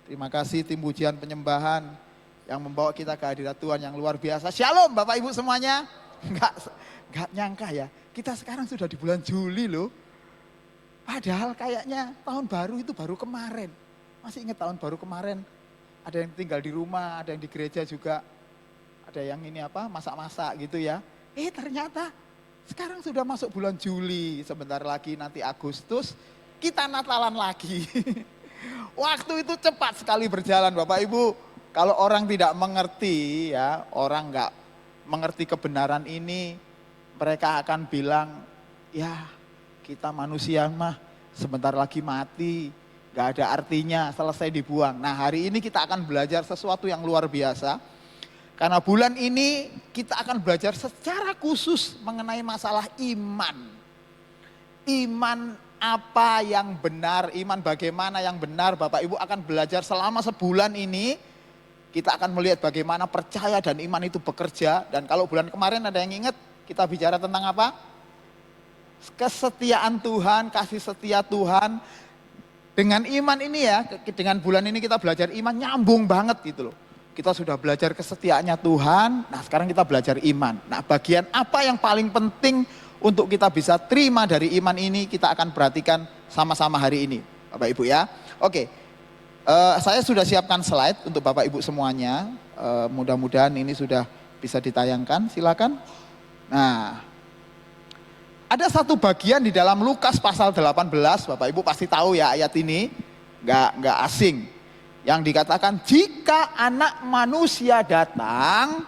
Terima kasih tim pujian penyembahan yang membawa kita ke hadirat Tuhan yang luar biasa. Shalom Bapak Ibu semuanya. Enggak nyangka ya, kita sekarang sudah di bulan Juli loh. Padahal kayaknya tahun baru itu baru kemarin. Masih ingat tahun baru kemarin? Ada yang tinggal di rumah, ada yang di gereja juga. Ada yang ini apa, masak-masak gitu ya. Ternyata sekarang sudah masuk bulan Juli. Sebentar lagi nanti Agustus, kita Natalan lagi. Waktu itu cepat sekali berjalan Bapak Ibu. Kalau orang tidak mengerti ya, orang nggak mengerti kebenaran ini, mereka akan bilang, ya kita manusia mah sebentar lagi mati, nggak ada artinya, selesai dibuang. Nah hari ini kita akan belajar sesuatu yang luar biasa. Karena bulan ini kita akan belajar secara khusus mengenai masalah iman. Iman apa yang benar, iman bagaimana yang benar, Bapak Ibu akan belajar selama sebulan ini. Kita akan melihat bagaimana percaya dan iman itu bekerja. Dan kalau bulan kemarin ada yang ingat, kita bicara tentang apa? Kesetiaan Tuhan, kasih setia Tuhan. Dengan iman ini ya, dengan bulan ini kita belajar iman, nyambung banget gitu loh. Kita sudah belajar kesetiaannya Tuhan, nah sekarang kita belajar iman. Nah bagian apa yang paling penting untuk kita bisa terima dari iman ini, kita akan perhatikan sama-sama hari ini Bapak Ibu ya. Oke, saya sudah siapkan slide untuk Bapak Ibu semuanya. Mudah-mudahan ini sudah bisa ditayangkan, silakan. Nah, ada satu bagian di dalam Lukas pasal 18, Bapak Ibu pasti tahu ya ayat ini, nggak asing. Yang dikatakan jika anak manusia datang,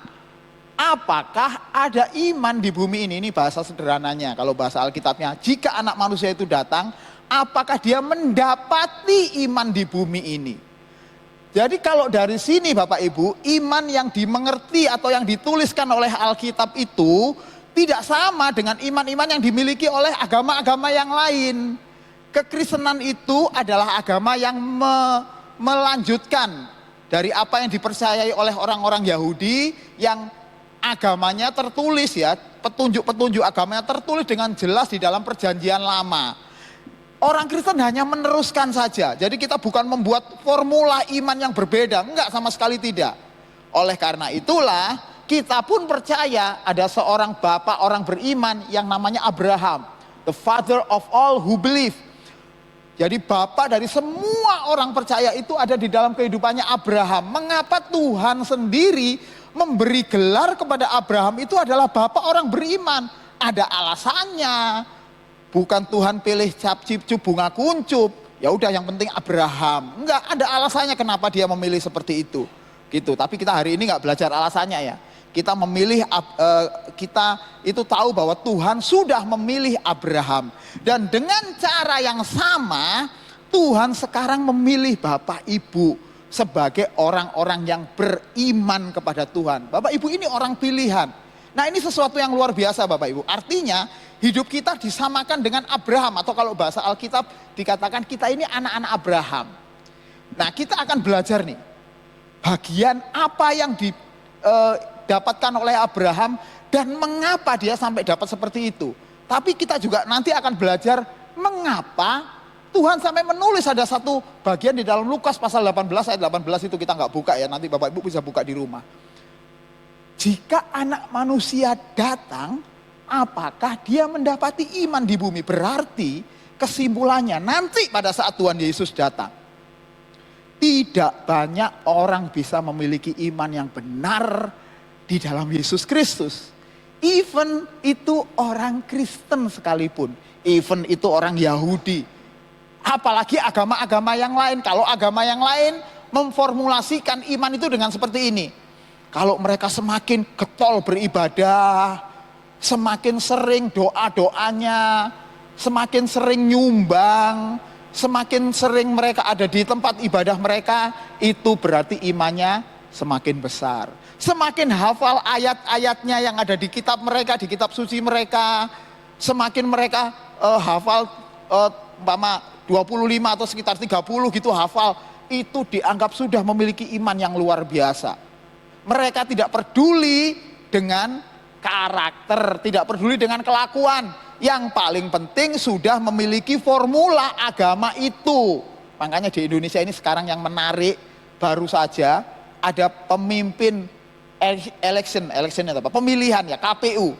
apakah ada iman di bumi ini? Ini bahasa sederhananya, kalau bahasa Alkitabnya, jika anak manusia itu datang, apakah dia mendapati iman di bumi ini? Jadi kalau dari sini Bapak Ibu, iman yang dimengerti atau yang dituliskan oleh Alkitab itu tidak sama dengan iman-iman yang dimiliki oleh agama-agama yang lain. Kekristenan itu adalah agama yang melanjutkan dari apa yang dipercayai oleh orang-orang Yahudi yang agamanya tertulis ya, petunjuk-petunjuk agamanya tertulis dengan jelas di dalam perjanjian lama. Orang Kristen hanya meneruskan saja, jadi kita bukan membuat formula iman yang berbeda, enggak, sama sekali tidak. Oleh karena itulah kita pun percaya ada seorang bapak orang beriman yang namanya Abraham, the father of all who believe. Jadi bapak dari semua orang percaya itu ada di dalam kehidupannya Abraham. Mengapa Tuhan sendiri memberi gelar kepada Abraham itu adalah bapak orang beriman? Ada alasannya. Bukan Tuhan pilih cap-cip-cup bunga kuncup. Ya udah yang penting Abraham. Enggak, ada alasannya kenapa dia memilih seperti itu. Gitu. Tapi kita hari ini enggak belajar alasannya ya. Kita memilih, kita itu tahu bahwa Tuhan sudah memilih Abraham. Dan dengan cara yang sama, Tuhan sekarang memilih Bapak Ibu sebagai orang-orang yang beriman kepada Tuhan. Bapak Ibu ini orang pilihan. Nah ini sesuatu yang luar biasa Bapak Ibu. Artinya hidup kita disamakan dengan Abraham. Atau kalau bahasa Alkitab dikatakan kita ini anak-anak Abraham. Nah kita akan belajar nih. Bagian apa yang didapatkan oleh Abraham dan mengapa dia sampai dapat seperti itu. Tapi kita juga nanti akan belajar mengapa Tuhan sampai menulis. Ada satu bagian di dalam Lukas pasal 18 ayat 18 itu kita nggak buka ya, nanti Bapak Ibu bisa buka di rumah. Jika anak manusia datang, apakah dia mendapati iman di bumi? Berarti kesimpulannya nanti pada saat Tuhan Yesus datang, tidak banyak orang bisa memiliki iman yang benar di dalam Yesus Kristus. Even itu orang Kristen sekalipun, even itu orang Yahudi, apalagi agama-agama yang lain. Kalau agama yang lain memformulasikan iman itu dengan seperti ini. Kalau mereka semakin getol beribadah, semakin sering doa-doanya, semakin sering nyumbang, semakin sering mereka ada di tempat ibadah mereka, itu berarti imannya semakin besar. Semakin hafal ayat-ayatnya yang ada di kitab mereka, di kitab suci mereka, semakin mereka hafal umpama 25 atau sekitar 30 gitu hafal, itu dianggap sudah memiliki iman yang luar biasa. Mereka tidak peduli dengan karakter, tidak peduli dengan kelakuan. Yang paling penting sudah memiliki formula agama itu. Makanya di Indonesia ini sekarang yang menarik, baru saja ada pemimpin election itu apa? Pemilihan ya, KPU.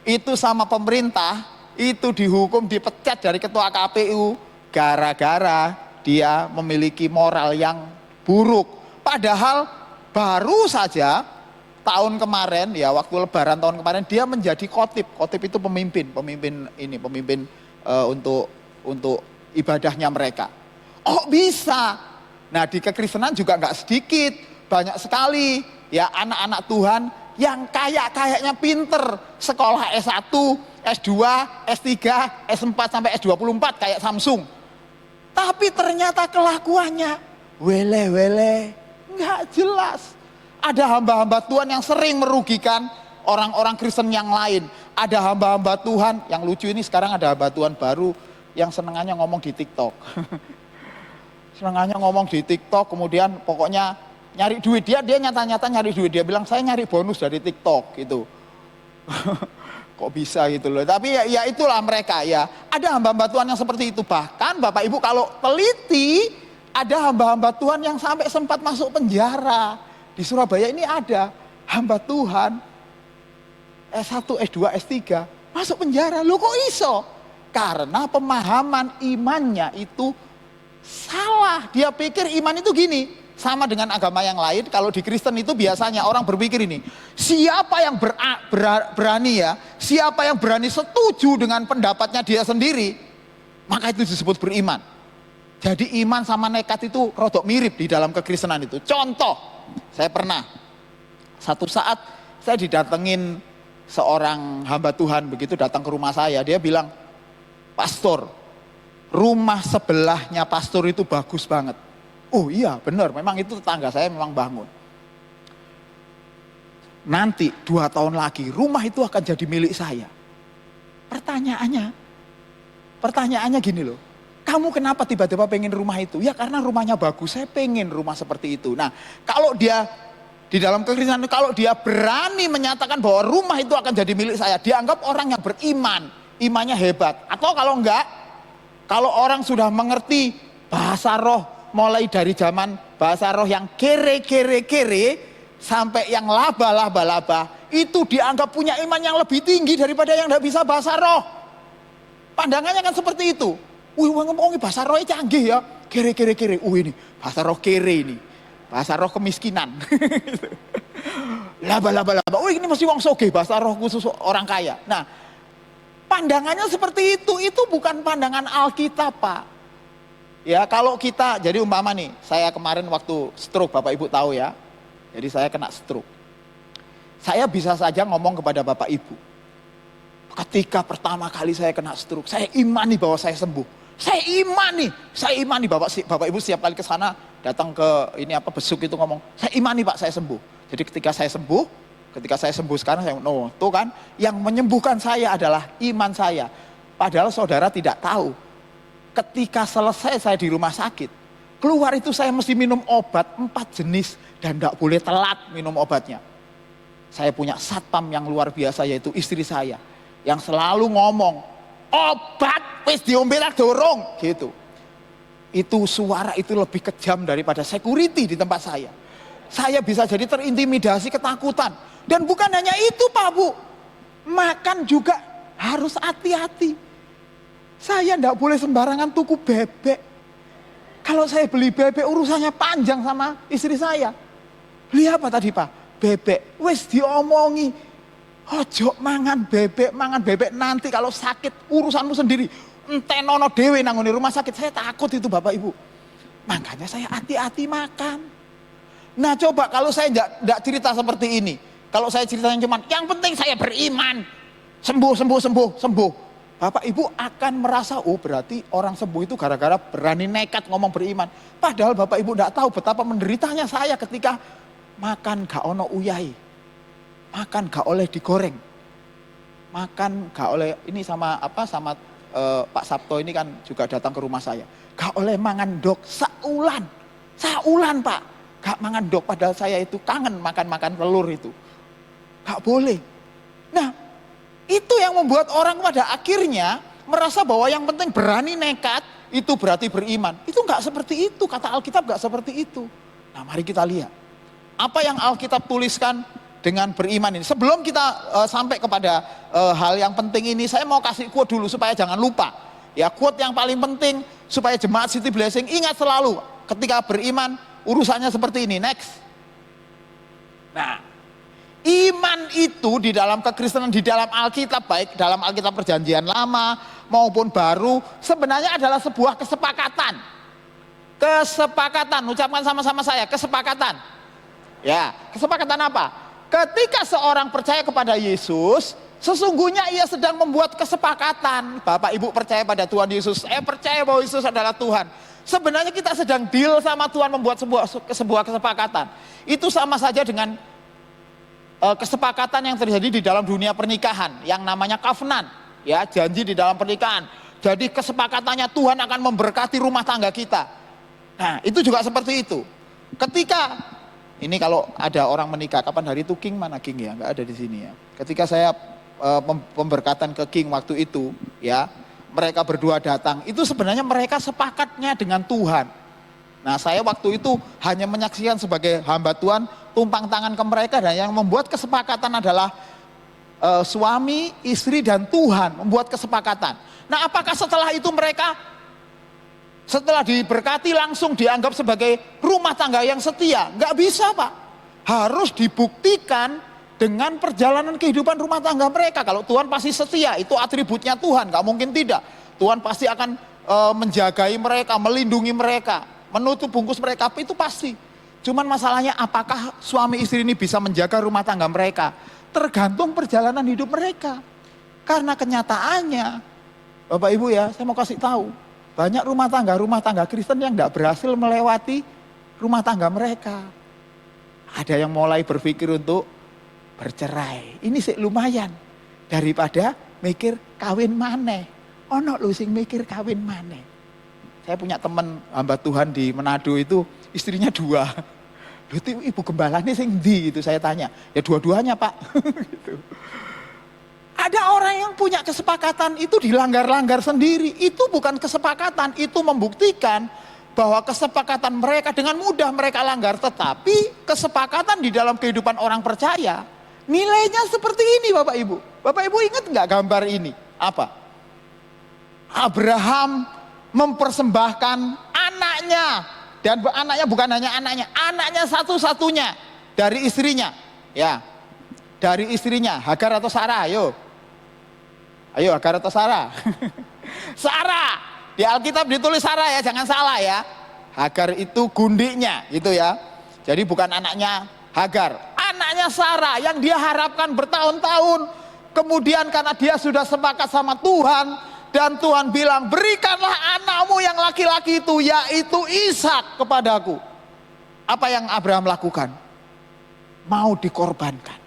Itu sama pemerintah itu dihukum, dipecat dari ketua KPU gara-gara dia memiliki moral yang buruk. Padahal baru saja tahun kemarin ya, waktu lebaran tahun kemarin dia menjadi khotib. Khotib itu pemimpin untuk ibadahnya mereka. Kok bisa? Nah, di kekristenan juga nggak sedikit, banyak sekali ya anak-anak Tuhan yang kayaknya pinter, sekolah S1, S2, S3, S4 sampai S24 kayak Samsung. Tapi ternyata kelakuannya wele-wele, nggak jelas. Ada hamba-hamba Tuhan yang sering merugikan orang-orang Kristen yang lain. Ada hamba-hamba Tuhan yang lucu ini, sekarang ada hamba Tuhan baru yang senengannya ngomong di TikTok. Senengannya ngomong di TikTok, kemudian pokoknya nyari duit. Dia nyata-nyata nyari duit. Dia bilang saya nyari bonus dari TikTok gitu. Kok bisa gitu loh. Tapi ya itulah mereka ya. Ada hamba-hamba Tuhan yang seperti itu. Bahkan Bapak Ibu kalau teliti, ada hamba-hamba Tuhan yang sampai sempat masuk penjara. Di Surabaya ini ada hamba Tuhan S1, S2, S3 masuk penjara. Loh kok iso? Karena pemahaman imannya itu salah. Dia pikir iman itu gini, sama dengan agama yang lain. Kalau di Kristen itu biasanya orang berpikir ini, siapa yang berani ya, siapa yang berani setuju dengan pendapatnya dia sendiri, maka itu disebut beriman. Jadi iman sama nekat itu rodok mirip di dalam kekristenan itu. Contoh, saya pernah satu saat saya didatengin seorang hamba Tuhan, begitu datang ke rumah saya, dia bilang, "Pastor, rumah sebelahnya pastor itu bagus banget." Oh iya benar, memang itu tetangga saya memang bangun. Nanti 2 tahun lagi rumah itu akan jadi milik saya. Pertanyaannya gini loh, kamu kenapa tiba-tiba pengen rumah itu? Ya karena rumahnya bagus, saya pengen rumah seperti itu. Nah kalau dia di dalam kekristenan, kalau dia berani menyatakan bahwa rumah itu akan jadi milik saya, dianggap orang yang beriman, imannya hebat. Atau kalau enggak, kalau orang sudah mengerti bahasa roh, mulai dari zaman bahasa roh yang kere sampai yang laba, itu dianggap punya iman yang lebih tinggi daripada yang tidak bisa bahasa roh. Pandangannya kan seperti itu. Wih, ngomongin bahasa roh canggih ya. Kere. Ini bahasa roh kere ini. Bahasa roh kemiskinan. Laba. Wih, ini mesti wong sogeh, bahasa roh khusus orang kaya. Nah, pandangannya seperti itu. Itu bukan pandangan Alkitab, Pak. Ya, kalau kita, jadi umpama nih, saya kemarin waktu stroke, Bapak Ibu tahu ya. Jadi saya kena stroke. Saya bisa saja ngomong kepada Bapak Ibu. Ketika pertama kali saya kena stroke, saya imani bahwa saya sembuh. Saya imani Bapak Ibu setiap kali ke sana datang ke ini apa besuk itu ngomong, saya imani Pak saya sembuh. Jadi ketika saya sembuh sekarang saya tuh kan yang menyembuhkan saya adalah iman saya. Padahal saudara tidak tahu. Ketika selesai saya di rumah sakit, keluar itu saya mesti minum obat 4 jenis dan tidak boleh telat minum obatnya. Saya punya satpam yang luar biasa yaitu istri saya yang selalu ngomong, obat wis diombe lah dorong gitu. Itu suara itu lebih kejam daripada security di tempat saya. Saya bisa jadi terintimidasi, ketakutan. Dan bukan hanya itu Pak Bu, makan juga harus hati-hati. Saya tidak boleh sembarangan tuku bebek. Kalau saya beli bebek urusannya panjang sama istri saya. Beli apa tadi Pak? Bebek. Wis diomongi, ojo mangan bebek nanti kalau sakit urusanmu sendiri. Entenono dewe nangoni rumah sakit. Saya takut itu Bapak Ibu. Makanya saya hati-hati makan. Nah coba kalau saya tidak cerita seperti ini. Kalau saya ceritanya cuman yang penting saya beriman. Sembuh. Bapak Ibu akan merasa, oh berarti orang sembuh itu gara-gara berani nekat ngomong beriman. Padahal Bapak Ibu tidak tahu betapa menderitanya saya ketika makan gak ono uyai. Makan gak oleh digoreng. Makan gak oleh, ini sama Pak Sabto ini kan juga datang ke rumah saya. Gak oleh mangan dok saulan Pak. Gak mangan dok, padahal saya itu kangen makan telur itu. Gak boleh. Nah, itu yang membuat orang pada akhirnya merasa bahwa yang penting berani nekat itu berarti beriman. Itu enggak seperti itu, kata Alkitab enggak seperti itu. Nah, mari kita lihat apa yang Alkitab tuliskan dengan beriman ini. Sebelum kita sampai kepada hal yang penting ini, saya mau kasih quote dulu supaya jangan lupa. Ya, quote yang paling penting supaya jemaat City Blessing ingat selalu ketika beriman urusannya seperti ini. Next. Nah, iman itu di dalam kekristenan, di dalam Alkitab, baik dalam Alkitab Perjanjian Lama maupun Baru, sebenarnya adalah sebuah kesepakatan. Kesepakatan, ucapkan sama-sama saya, kesepakatan. Ya, kesepakatan apa? Ketika seorang percaya kepada Yesus, sesungguhnya ia sedang membuat kesepakatan. Bapak Ibu percaya pada Tuhan Yesus, saya percaya bahwa Yesus adalah Tuhan. Sebenarnya kita sedang deal sama Tuhan, membuat sebuah kesepakatan. Itu sama saja dengan kesepakatan yang terjadi di dalam dunia pernikahan yang namanya covenant, ya, janji di dalam pernikahan. Jadi kesepakatannya Tuhan akan memberkati rumah tangga kita. Nah, itu juga seperti itu. Ketika ini kalau ada orang menikah, kapan hari itu King mana King ya? Nggak ada di sini ya. Ketika saya pemberkatan ke King waktu itu, ya, mereka berdua datang. Itu sebenarnya mereka sepakatnya dengan Tuhan. Nah, saya waktu itu hanya menyaksikan sebagai hamba Tuhan, tumpang tangan ke mereka, dan yang membuat kesepakatan adalah suami, istri, dan Tuhan membuat kesepakatan. Nah, apakah setelah itu mereka setelah diberkati langsung dianggap sebagai rumah tangga yang setia? Nggak bisa, Pak. Harus dibuktikan dengan perjalanan kehidupan rumah tangga mereka. Kalau Tuhan pasti setia, itu atributnya Tuhan, nggak mungkin tidak. Tuhan pasti akan menjagai mereka, melindungi mereka, menutup bungkus mereka, itu pasti. Cuman masalahnya apakah suami istri ini bisa menjaga rumah tangga mereka? Tergantung perjalanan hidup mereka. Karena kenyataannya, Bapak Ibu ya, saya mau kasih tahu, banyak rumah tangga Kristen yang tidak berhasil melewati rumah tangga mereka. Ada yang mulai berpikir untuk bercerai. Ini sih lumayan daripada mikir kawin maneh. Ono lho sing mikir kawin maneh. Saya punya teman hamba Tuhan di Manado itu istrinya 2. Itu ibu gembalanya sing ndi gitu, saya tanya. Ya dua-duanya, Pak. Gitu. Ada orang yang punya kesepakatan itu dilanggar-langgar sendiri. Itu bukan kesepakatan, itu membuktikan bahwa kesepakatan mereka dengan mudah mereka langgar. Tetapi kesepakatan di dalam kehidupan orang percaya, nilainya seperti ini, Bapak Ibu. Bapak Ibu ingat nggak gambar ini? Apa? Abraham mempersembahkan anaknya. Dan anaknya bukan hanya anaknya satu-satunya dari istrinya. Ya, dari istrinya, Hagar atau Sarah, ayo. Ayo, Hagar atau Sarah? Sarah, di Alkitab ditulis Sarah ya, jangan salah ya. Hagar itu gundiknya, gitu ya. Jadi bukan anaknya Hagar, anaknya Sarah yang dia harapkan bertahun-tahun. Kemudian karena dia sudah sepakat sama Tuhan, dan Tuhan bilang, berikanlah anakmu yang laki-laki itu, yaitu Ishak kepadaku. Apa yang Abraham lakukan? Mau dikorbankan.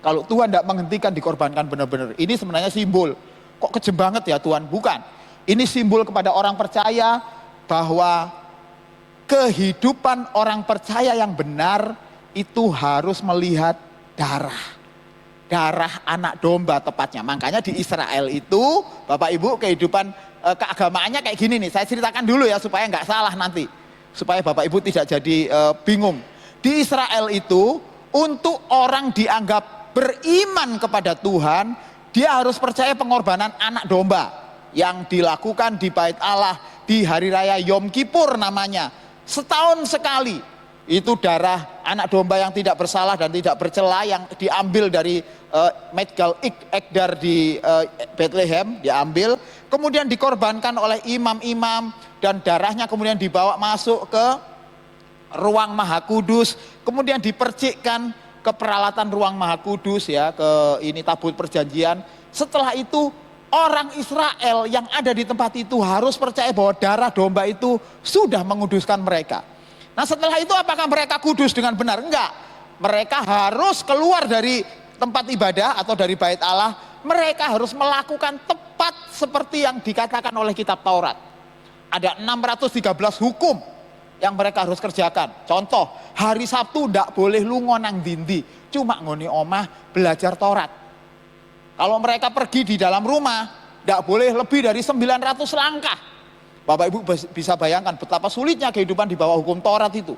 Kalau Tuhan tidak menghentikan, dikorbankan benar-benar. Ini sebenarnya simbol. Kok kejem banget ya Tuhan? Bukan. Ini simbol kepada orang percaya bahwa kehidupan orang percaya yang benar itu harus melihat darah. Darah anak domba tepatnya. Makanya di Israel itu, Bapak Ibu, kehidupan keagamaannya kayak gini nih. Saya ceritakan dulu ya supaya nggak salah nanti. Supaya Bapak Ibu tidak jadi bingung. Di Israel itu, untuk orang dianggap beriman kepada Tuhan, dia harus percaya pengorbanan anak domba yang dilakukan di Bait Allah di hari raya Yom Kippur namanya. Setahun sekali itu darah anak domba yang tidak bersalah dan tidak bercela yang diambil dari Medgal Ekdar di Bethlehem, diambil, kemudian dikorbankan oleh imam-imam dan darahnya kemudian dibawa masuk ke ruang Maha Kudus, kemudian dipercikkan ke peralatan ruang Maha Kudus ya, ke ini tabut perjanjian. Setelah itu orang Israel yang ada di tempat itu harus percaya bahwa darah domba itu sudah menguduskan mereka. Nah, setelah itu apakah mereka kudus dengan benar? Enggak. Mereka harus keluar dari tempat ibadah atau dari Bait Allah. Mereka harus melakukan tepat seperti yang dikatakan oleh kitab Taurat. Ada 613 hukum yang mereka harus kerjakan. Contoh, hari Sabtu ndak boleh lunga nang dindi, cuma ngoni omah belajar Taurat. Kalau mereka pergi di dalam rumah, ndak boleh lebih dari 900 langkah. Bapak Ibu bisa bayangkan betapa sulitnya kehidupan di bawah hukum Taurat itu.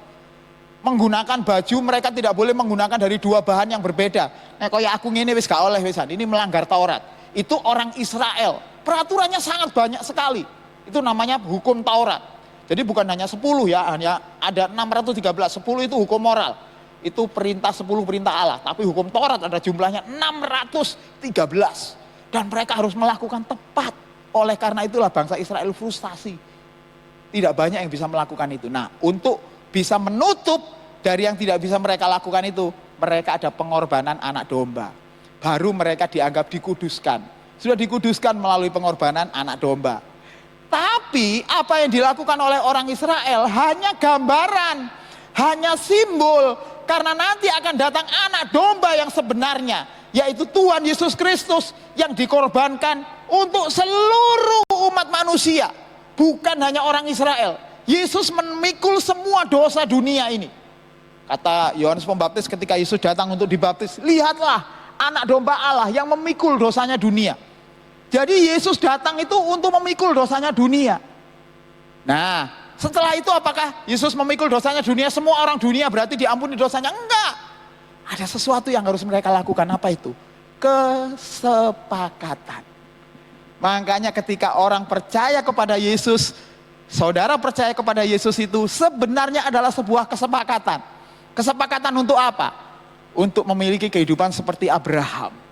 Menggunakan baju mereka tidak boleh menggunakan dari dua bahan yang berbeda. Nah kayak aku ngene wis gak oleh wisan, ini melanggar Taurat. Itu orang Israel, peraturannya sangat banyak sekali. Itu namanya hukum Taurat. Jadi bukan hanya 10 ya, hanya ada 613, 10 itu hukum moral. Itu perintah 10 perintah Allah, tapi hukum Taurat ada jumlahnya 613. Dan mereka harus melakukan tepat. Oleh karena itulah bangsa Israel frustasi. Tidak banyak yang bisa melakukan itu. Nah, untuk bisa menutup dari yang tidak bisa mereka lakukan itu, mereka ada pengorbanan anak domba. Baru mereka dianggap dikuduskan. Sudah dikuduskan melalui pengorbanan anak domba. Tapi apa yang dilakukan oleh orang Israel hanya gambaran, hanya simbol, karena nanti akan datang anak domba yang sebenarnya, yaitu Tuhan Yesus Kristus yang dikorbankan untuk seluruh umat manusia, bukan hanya orang Israel. Yesus memikul semua dosa dunia ini. Kata Yohanes Pembaptis ketika Yesus datang untuk dibaptis, lihatlah anak domba Allah yang memikul dosanya dunia. Jadi Yesus datang itu untuk memikul dosanya dunia. Nah, setelah itu apakah Yesus memikul dosanya dunia? Semua orang dunia berarti diampuni dosanya? Enggak. Ada sesuatu yang harus mereka lakukan. Apa itu? Kesepakatan. Makanya ketika orang percaya kepada Yesus, saudara percaya kepada Yesus itu sebenarnya adalah sebuah kesepakatan. Kesepakatan untuk apa? Untuk memiliki kehidupan seperti Abraham.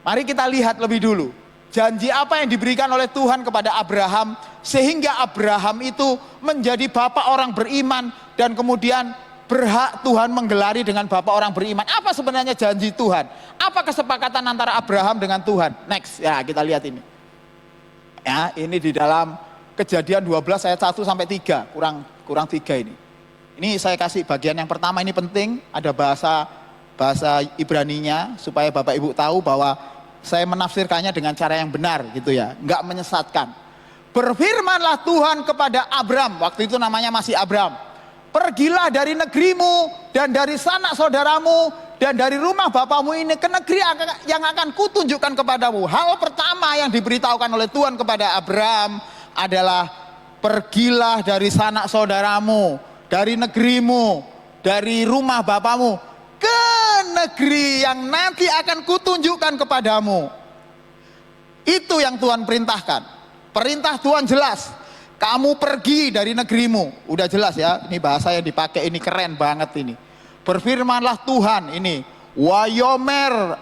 Mari kita lihat lebih dulu. Janji apa yang diberikan oleh Tuhan kepada Abraham sehingga Abraham itu menjadi bapak orang beriman dan kemudian berhak Tuhan menggelari dengan bapak orang beriman. Apa sebenarnya janji Tuhan? Apa kesepakatan antara Abraham dengan Tuhan? Next, ya kita lihat ini. Ya, ini di dalam Kejadian 12 ayat 1 sampai 3, kurang 3 ini. Ini saya kasih bagian yang pertama, ini penting, ada bahasa Ibraninya supaya Bapak Ibu tahu bahwa saya menafsirkannya dengan cara yang benar gitu ya, enggak menyesatkan. Berfirmanlah Tuhan kepada Abram, waktu itu namanya masih Abram. Pergilah dari negerimu dan dari sanak saudaramu dan dari rumah bapamu ini ke negeri yang akan kutunjukkan kepadamu. Hal pertama yang diberitahukan oleh Tuhan kepada Abram adalah pergilah dari sanak saudaramu, dari negerimu, dari rumah bapamu ke negeri yang nanti akan kutunjukkan kepadamu. Itu yang Tuhan perintahkan. Perintah Tuhan jelas. Kamu pergi dari negerimu. Udah jelas ya, ini bahasa yang dipakai ini keren banget ini. Berfirmanlah Tuhan ini, Wayomer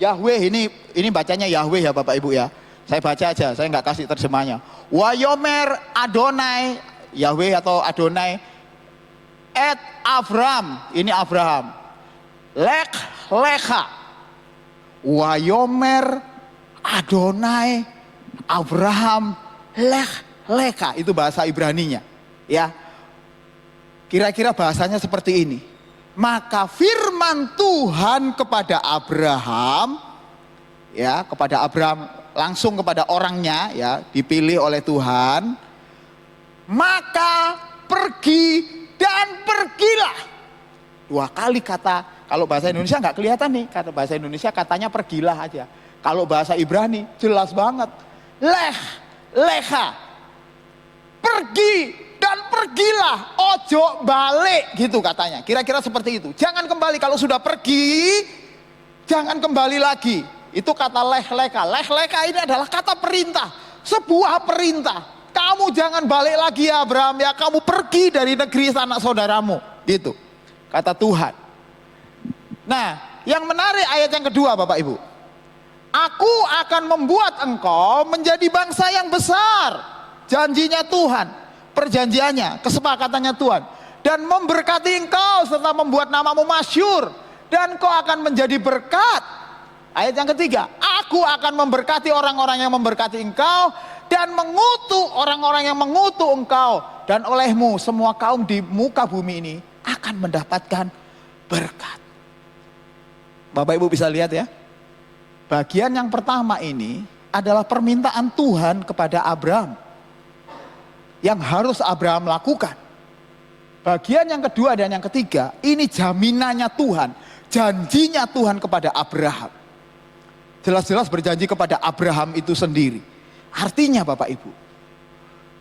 Yahweh, ini bacanya Yahweh ya Bapak Ibu ya. Saya baca aja, saya nggak kasih terjemahnya. Wayomer Adonai, Yahweh atau Adonai, et Avram, ini Abraham. Lecha. Wayomer Adonai Abraham Lecha, itu bahasa Ibraninya. Ya, kira-kira bahasanya seperti ini. Maka firman Tuhan kepada Abraham, ya kepada Abraham, langsung kepada orangnya ya, dipilih oleh Tuhan, maka pergi dan pergilah. 2 kali kata, kalau bahasa Indonesia nggak kelihatan nih, kata bahasa Indonesia katanya pergilah aja. Kalau bahasa Ibrani jelas banget, lecha, pergi dan pergilah, ojo balik gitu katanya. Kira-kira seperti itu. Jangan kembali, kalau sudah pergi jangan kembali lagi. Itu kata lecha. Lecha ini adalah kata perintah, sebuah perintah. Kamu jangan balik lagi ya Abraham ya, kamu pergi dari negeri sanak saudaramu, gitu kata Tuhan. Nah, yang menarik ayat yang kedua Bapak Ibu. Aku akan membuat engkau menjadi bangsa yang besar. Janjinya Tuhan, perjanjiannya, kesepakatannya Tuhan. Dan memberkati engkau serta membuat namamu masyhur, dan kau akan menjadi berkat. Ayat yang ketiga, aku akan memberkati orang-orang yang memberkati engkau dan mengutuk orang-orang yang mengutuk engkau, dan olehmu semua kaum di muka bumi ini akan mendapatkan berkat. Bapak Ibu bisa lihat ya, bagian yang pertama ini adalah permintaan Tuhan kepada Abraham yang harus Abraham lakukan. Bagian yang kedua dan yang ketiga, ini jaminannya Tuhan, janjinya Tuhan kepada Abraham. Jelas-jelas berjanji kepada Abraham itu sendiri. Artinya Bapak Ibu,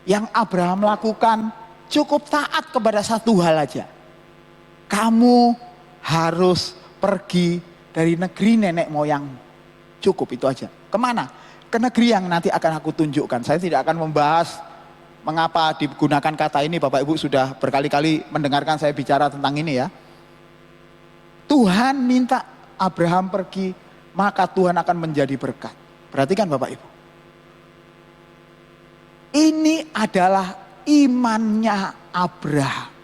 yang Abraham lakukan cukup taat kepada satu hal aja. kamu harus pergi dari negeri nenek moyangmu. Cukup itu aja. Kemana? Ke negeri yang nanti akan aku tunjukkan. Saya tidak akan membahas mengapa digunakan kata ini. Bapak Ibu sudah berkali-kali mendengarkan saya bicara tentang ini ya. Tuhan minta Abraham pergi, maka Tuhan akan menjadi berkat. Perhatikan Bapak Ibu. Ini adalah imannya Abraham.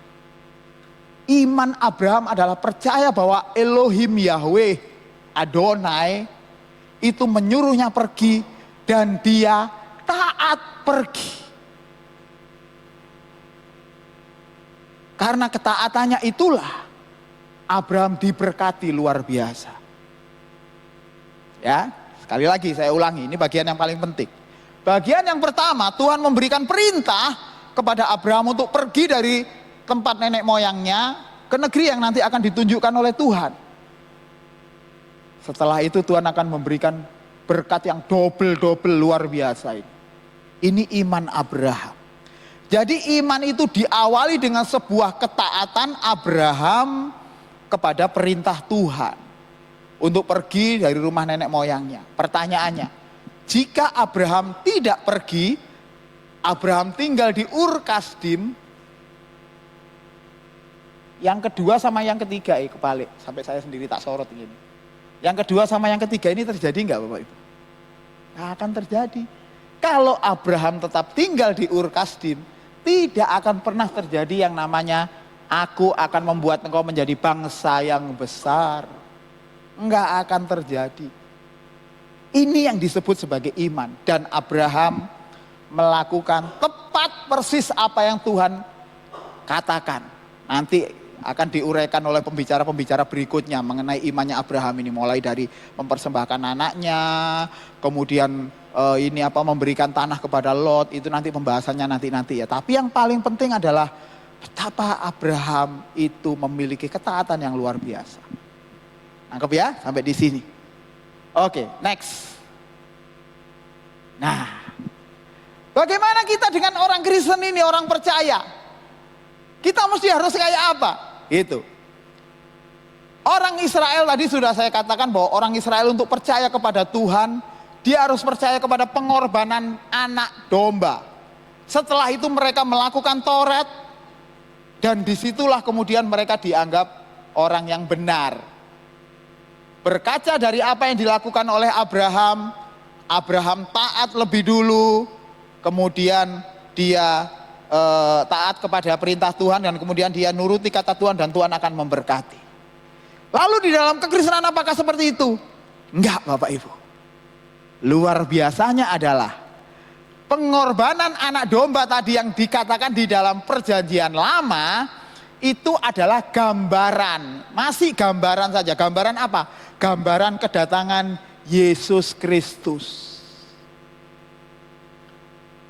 Iman Abraham adalah percaya bahwa Elohim Yahweh Adonai itu menyuruhnya pergi dan dia taat pergi. Karena ketaatannya itulah Abraham diberkati luar biasa. Ya, sekali lagi saya ulangi, ini bagian yang paling penting. Bagian yang pertama, Tuhan memberikan perintah kepada Abraham untuk pergi dari tempat nenek moyangnya ke negeri yang nanti akan ditunjukkan oleh Tuhan. Setelah itu Tuhan akan memberikan berkat yang double-double luar biasa ini. Ini iman Abraham. Jadi iman itu diawali dengan sebuah ketaatan Abraham kepada perintah Tuhan untuk pergi dari rumah nenek moyangnya. Pertanyaannya, jika Abraham tidak pergi, Abraham tinggal di Ur Kasdim, yang kedua sama yang ketiga, kebalik, sampai saya sendiri tak sorot ini. Yang kedua sama yang ketiga ini terjadi enggak Bapak Ibu? Nggak akan terjadi. Kalau Abraham tetap tinggal di Ur Kasdim, tidak akan pernah terjadi yang namanya aku akan membuat engkau menjadi bangsa yang besar. Enggak akan terjadi. Ini yang disebut sebagai iman. Dan Abraham melakukan tepat persis apa yang Tuhan katakan. Nanti akan diuraikan oleh pembicara-pembicara berikutnya mengenai imannya Abraham ini. Mulai dari mempersembahkan anaknya, kemudian memberikan tanah kepada Lot, itu nanti pembahasannya nanti ya. Tapi yang paling penting adalah betapa Abraham itu memiliki ketaatan yang luar biasa. Nangkep ya sampai di sini. Oke, next. Nah, bagaimana kita dengan orang Kristen ini, orang percaya? Kita mesti harus kayak apa? Gitu. Orang Israel tadi sudah saya katakan bahwa orang Israel untuk percaya kepada Tuhan, dia harus percaya kepada pengorbanan anak domba. Setelah itu mereka melakukan Taurat, dan disitulah kemudian mereka dianggap orang yang benar. Berkaca dari apa yang dilakukan oleh Abraham, Abraham taat lebih dulu, kemudian dia taat kepada perintah Tuhan, dan kemudian dia nuruti kata Tuhan, dan Tuhan akan memberkati. Lalu di dalam kekristenan apakah seperti itu? Enggak Bapak Ibu. Luar biasanya adalah pengorbanan anak domba tadi yang dikatakan di dalam perjanjian lama, itu adalah gambaran, masih gambaran saja. Gambaran apa? Gambaran kedatangan Yesus Kristus.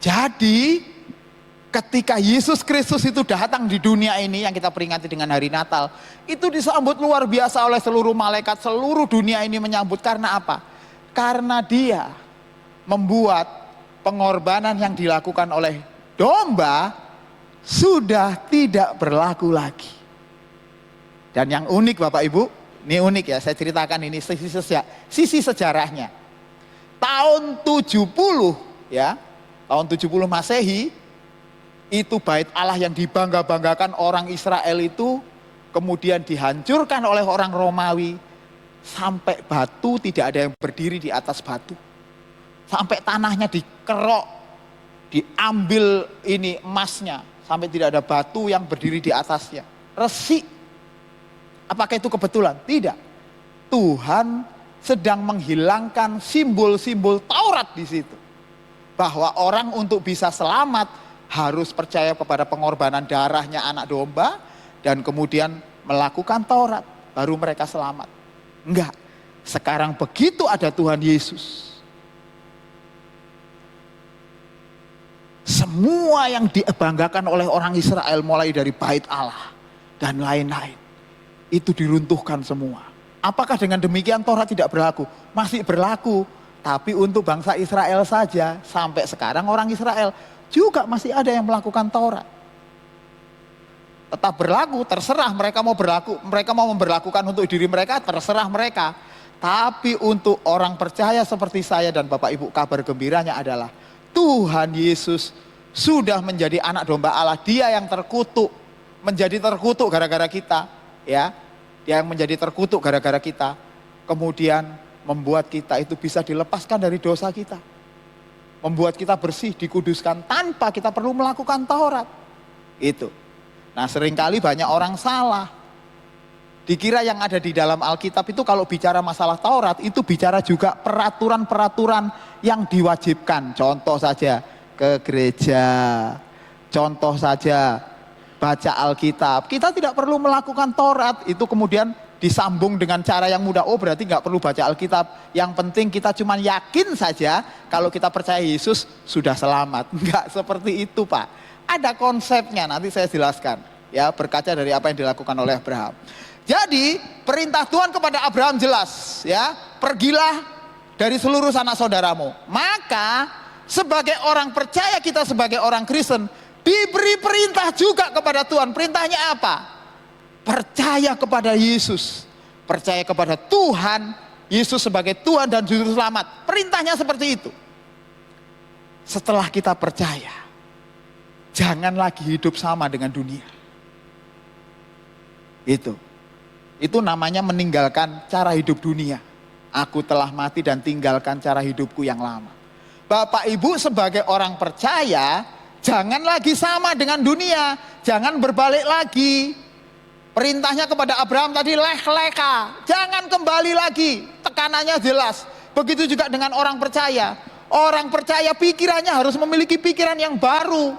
Jadi ketika Yesus Kristus itu datang di dunia ini yang kita peringati dengan hari Natal, itu disambut luar biasa oleh seluruh malaikat, seluruh dunia ini menyambut. Karena apa? Karena dia membuat pengorbanan yang dilakukan oleh domba sudah tidak berlaku lagi. Dan yang unik Bapak Ibu, ini unik ya, saya ceritakan ini sisi sejarahnya. Tahun 70 ya, tahun 70 Masehi, itu bait Allah yang dibangga-banggakan orang Israel itu kemudian dihancurkan oleh orang Romawi, sampai batu tidak ada yang berdiri di atas batu, sampai tanahnya dikerok, diambil ini emasnya, sampai tidak ada batu yang berdiri di atasnya. Resik. Apakah itu kebetulan? Tidak. Tuhan sedang menghilangkan simbol-simbol Taurat di situ, bahwa orang untuk bisa selamat harus percaya kepada pengorbanan darahnya anak domba, dan kemudian melakukan Taurat, baru mereka selamat. Enggak, sekarang begitu ada Tuhan Yesus, semua yang dibanggakan oleh orang Israel, mulai dari bait Allah dan lain-lain, itu diruntuhkan semua. Apakah dengan demikian Taurat tidak berlaku? Masih berlaku, tapi untuk bangsa Israel saja. Sampai sekarang orang Israel juga masih ada yang melakukan Taurat. tetap berlaku, terserah mereka mau memberlakukan untuk diri mereka, terserah mereka. Tapi untuk orang percaya seperti saya dan Bapak Ibu, kabar gembiranya adalah Tuhan Yesus sudah menjadi anak domba Allah. Dia yang terkutuk, menjadi terkutuk gara-gara kita, ya. Dia yang menjadi terkutuk gara-gara kita. Kemudian membuat kita itu bisa dilepaskan dari dosa kita. Membuat kita bersih, dikuduskan tanpa kita perlu melakukan Taurat. Itu. Nah, seringkali banyak orang salah. Dikira yang ada di dalam Alkitab itu kalau bicara masalah Taurat itu bicara juga peraturan-peraturan yang diwajibkan. Contoh saja ke gereja, contoh saja baca Alkitab. Kita tidak perlu melakukan Taurat, itu kemudian disambung dengan cara yang mudah. Oh, berarti nggak perlu baca Alkitab. Yang penting kita cuma yakin saja kalau kita percaya Yesus sudah selamat. Nggak seperti itu, Pak. Ada konsepnya, nanti saya jelaskan. Ya, berkaca dari apa yang dilakukan oleh Abraham. Jadi perintah Tuhan kepada Abraham jelas, ya, pergilah dari seluruh sanak saudaramu. Maka sebagai orang percaya, kita sebagai orang Kristen diberi perintah juga kepada Tuhan. Perintahnya apa? Percaya kepada Yesus, percaya kepada Tuhan Yesus sebagai Tuhan dan Juru Selamat. Perintahnya seperti itu. Setelah kita percaya, jangan lagi hidup sama dengan dunia. Itu namanya meninggalkan cara hidup dunia. Aku telah mati dan tinggalkan cara hidupku yang lama. Bapak Ibu sebagai orang percaya, jangan lagi sama dengan dunia. Jangan berbalik lagi. Perintahnya kepada Abraham tadi, leh leka. Jangan kembali lagi. Tekanannya jelas. Begitu juga dengan orang percaya. Orang percaya pikirannya harus memiliki pikiran yang baru.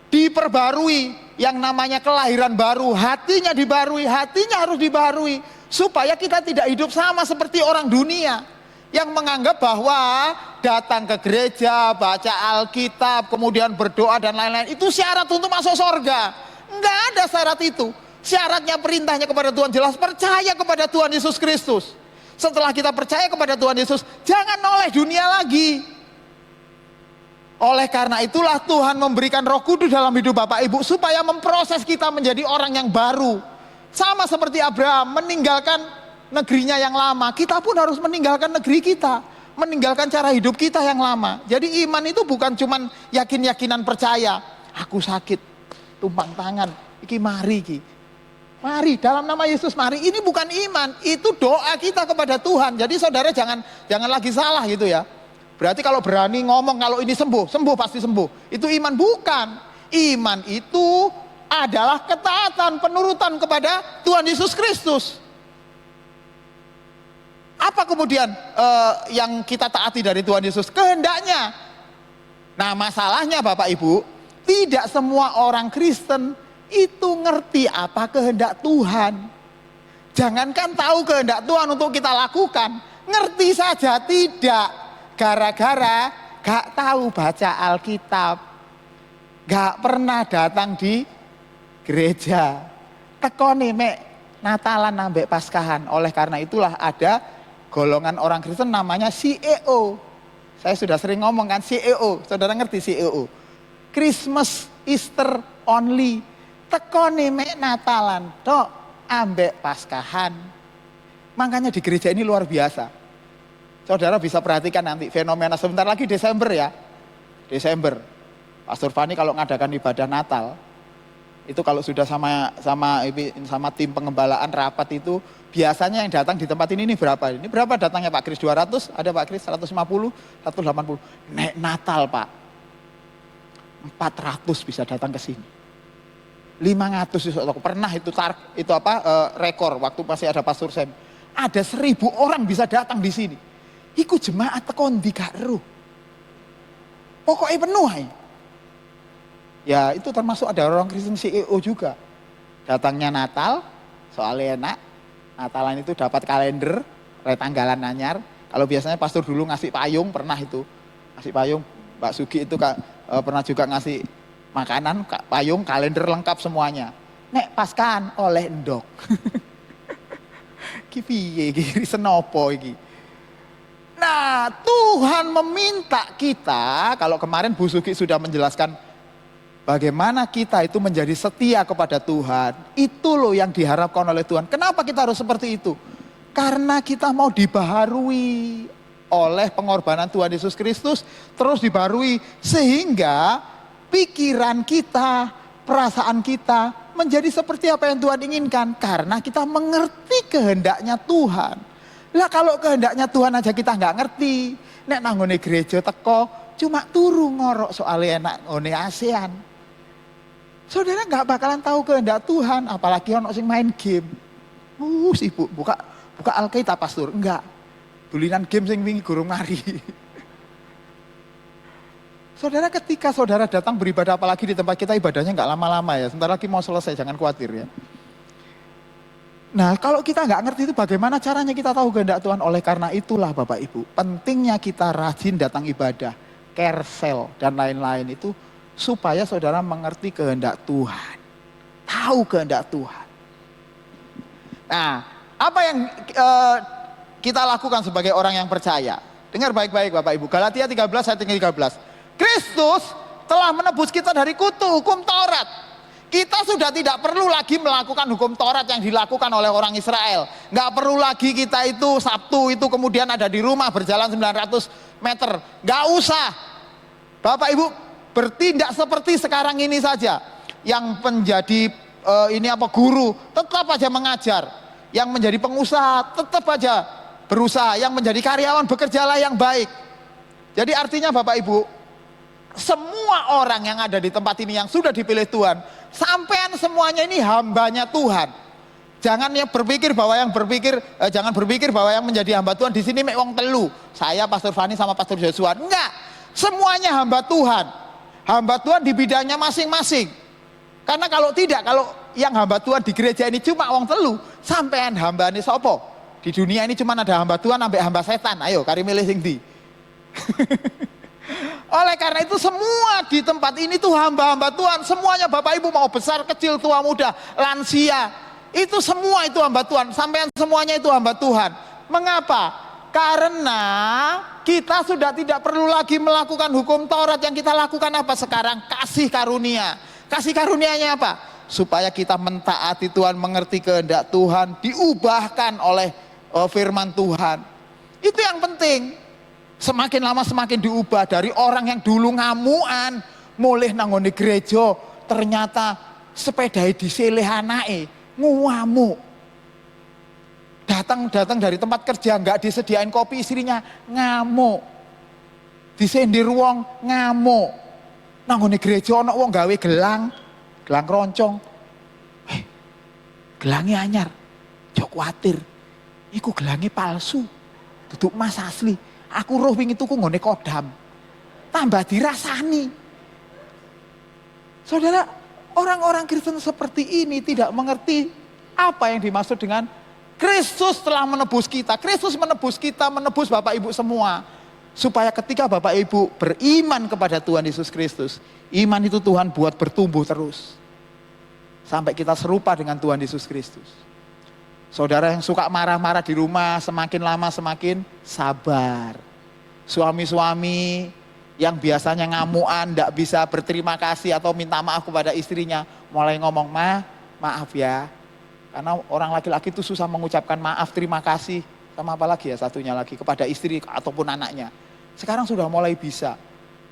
Diperbarui. Yang namanya kelahiran baru, hatinya dibarui, hatinya harus dibarui supaya kita tidak hidup sama seperti orang dunia yang menganggap bahwa datang ke gereja, baca Alkitab, kemudian berdoa dan lain-lain itu syarat untuk masuk surga. Enggak ada syarat itu. Syaratnya, perintahnya kepada Tuhan jelas, percaya kepada Tuhan Yesus Kristus. Setelah kita percaya kepada Tuhan Yesus, jangan noleh dunia lagi. Oleh karena itulah Tuhan memberikan Roh Kudus dalam hidup Bapak Ibu supaya memproses kita menjadi orang yang baru. Sama seperti Abraham meninggalkan negerinya yang lama, kita pun harus meninggalkan negeri kita, meninggalkan cara hidup kita yang lama. Jadi iman itu bukan cuman yakin-yakinan percaya. Aku sakit, tumpang tangan, iki mari iki. Mari dalam nama Yesus mari. Ini bukan iman, itu doa kita kepada Tuhan. Jadi saudara jangan lagi salah gitu ya. Berarti kalau berani ngomong kalau ini sembuh pasti sembuh. Itu iman, bukan. Iman itu adalah ketaatan, penurutan kepada Tuhan Yesus Kristus. Apa kemudian yang kita taati dari Tuhan Yesus? Kehendaknya. Nah, masalahnya Bapak Ibu, tidak semua orang Kristen itu ngerti apa kehendak Tuhan. Jangankan tahu kehendak Tuhan untuk kita lakukan, ngerti saja tidak. Gara-gara gak tahu baca Alkitab, gak pernah datang di gereja, tekoni mek Natalan ambek Paskahan. Oleh karena itulah ada golongan orang Kristen namanya CEO. Saya sudah sering ngomong kan, CEO. Saudara ngerti CEO? Christmas, Easter only. Tekoni mek Natalan tok ambek Paskahan. Makanya di gereja ini luar biasa. Saudara bisa perhatikan nanti fenomena sebentar lagi Desember ya. Desember. Pastor Fani kalau ngadakan ibadah Natal, itu kalau sudah sama tim pengembalaan rapat itu biasanya yang datang di tempat ini berapa? Ini berapa datangnya Pak Kris? 200? Ada Pak Kris? 150? 180? Nek Natal Pak. 400 bisa datang ke sini. 500 pernah itu rekor waktu masih ada Pastor Sam. Ada 1000 orang bisa datang di sini. Iku jemaat tekon di gak ero. Pokoknya penuh aja. Ya itu termasuk ada orang Kristen CEO juga. Datangnya Natal, soalnya enak. Natalan itu dapat kalender, tanggalan anyar. Kalau biasanya pastor dulu ngasih payung, pernah itu. Ngasih payung, Mbak Sugi itu pernah juga ngasih makanan, payung, kalender lengkap semuanya. Nek Paskahan oleh endok. Ki piye iki senopo iki. Nah, Tuhan meminta kita, kalau kemarin Bu Sugi sudah menjelaskan Bagaimana kita itu menjadi setia kepada Tuhan. Itu loh yang diharapkan oleh Tuhan. Kenapa kita harus seperti itu? Karena kita mau dibaharui oleh pengorbanan Tuhan Yesus Kristus. Terus dibaharui sehingga pikiran kita, perasaan kita menjadi seperti apa yang Tuhan inginkan. Karena kita mengerti kehendaknya Tuhan. Lah kalau kehendaknya Tuhan aja kita nggak ngerti. Nek nanggone gereja teko cuma turu ngorok soalnya enak ngone ASEAN. Saudara nggak bakalan tahu kehendak Tuhan, apalagi ono sing main game. Sibuk buka Alkitab pastor, enggak. Bulinan game sing wingi gurung mari. Saudara, ketika saudara datang beribadah, apalagi di tempat kita ibadahnya nggak lama-lama ya, sebentar lagi mau selesai, jangan khawatir ya. Nah, kalau kita nggak ngerti itu bagaimana caranya kita tahu kehendak Tuhan? Oleh karena itulah Bapak Ibu, pentingnya kita rajin datang ibadah, carousel dan lain-lain itu supaya saudara mengerti kehendak Tuhan. Tahu kehendak Tuhan. Nah, apa yang kita lakukan sebagai orang yang percaya? Dengar baik-baik Bapak Ibu. Galatia 13 ayat 13. Kristus telah menebus kita dari kutu hukum Taurat. Kita sudah tidak perlu lagi melakukan hukum Taurat yang dilakukan oleh orang Israel. Nggak perlu lagi kita itu Sabtu itu kemudian ada di rumah berjalan 900 meter. Nggak usah. Bapak Ibu bertindak seperti sekarang ini saja. Yang menjadi guru tetap aja mengajar. Yang menjadi pengusaha tetap aja berusaha. Yang menjadi karyawan bekerjalah yang baik. Jadi artinya Bapak Ibu, semua orang yang ada di tempat ini yang sudah dipilih Tuhan, sampean semuanya ini hambanya Tuhan. Jangan berpikir bahwa jangan berpikir bahwa yang menjadi hamba Tuhan di sini mek wong telu. Saya Pastor Fani sama Pastor Joshua. Enggak. Semuanya hamba Tuhan. Hamba Tuhan di bidangnya masing-masing. Karena kalau tidak, kalau yang hamba Tuhan di gereja ini cuma wong telu, sampean hambane sopo? Di dunia ini cuma ada hamba Tuhan sampai hamba setan. Ayo, kari milih sing ndi. Oleh karena itu semua di tempat ini tuh hamba-hamba Tuhan. Semuanya Bapak Ibu mau besar, kecil, tua, muda, lansia. Itu semua itu hamba Tuhan. Sampean semuanya itu hamba Tuhan. Mengapa? Karena kita sudah tidak perlu lagi melakukan hukum Taurat. Yang kita lakukan apa sekarang? Kasih karunia. Kasih karunianya apa? Supaya kita mentaati Tuhan, mengerti kehendak Tuhan, diubahkan oleh firman Tuhan. Itu yang penting. Semakin lama semakin diubah. Dari orang yang dulu ngamuan, mulih nanggone gereja, ternyata sepeda diseleh anake, ngamuk. Datang dari tempat kerja nggak disediain kopi, istrinya ngamuk. Disendir wong ngamuk. Nanggone gereja ana wong gawe gelang roncong. Gelangnya anyar. Jok kuatir. Iku gelangnya palsu. Duduk emas asli. Aku roh wingi tuku nggone kodam. Tambah dirasani. Saudara, orang-orang Kristen seperti ini tidak mengerti apa yang dimaksud dengan Kristus telah menebus kita. Kristus menebus kita, menebus Bapak Ibu semua. Supaya ketika Bapak Ibu beriman kepada Tuhan Yesus Kristus, iman itu Tuhan buat bertumbuh terus. Sampai kita serupa dengan Tuhan Yesus Kristus. Saudara yang suka marah-marah di rumah, semakin lama semakin sabar. Suami-suami yang biasanya ngamuan, tidak bisa berterima kasih atau minta maaf kepada istrinya, mulai ngomong, maaf ya. Karena orang laki-laki itu susah mengucapkan maaf, terima kasih. Sama apa lagi ya satunya lagi, kepada istri ataupun anaknya. Sekarang sudah mulai bisa.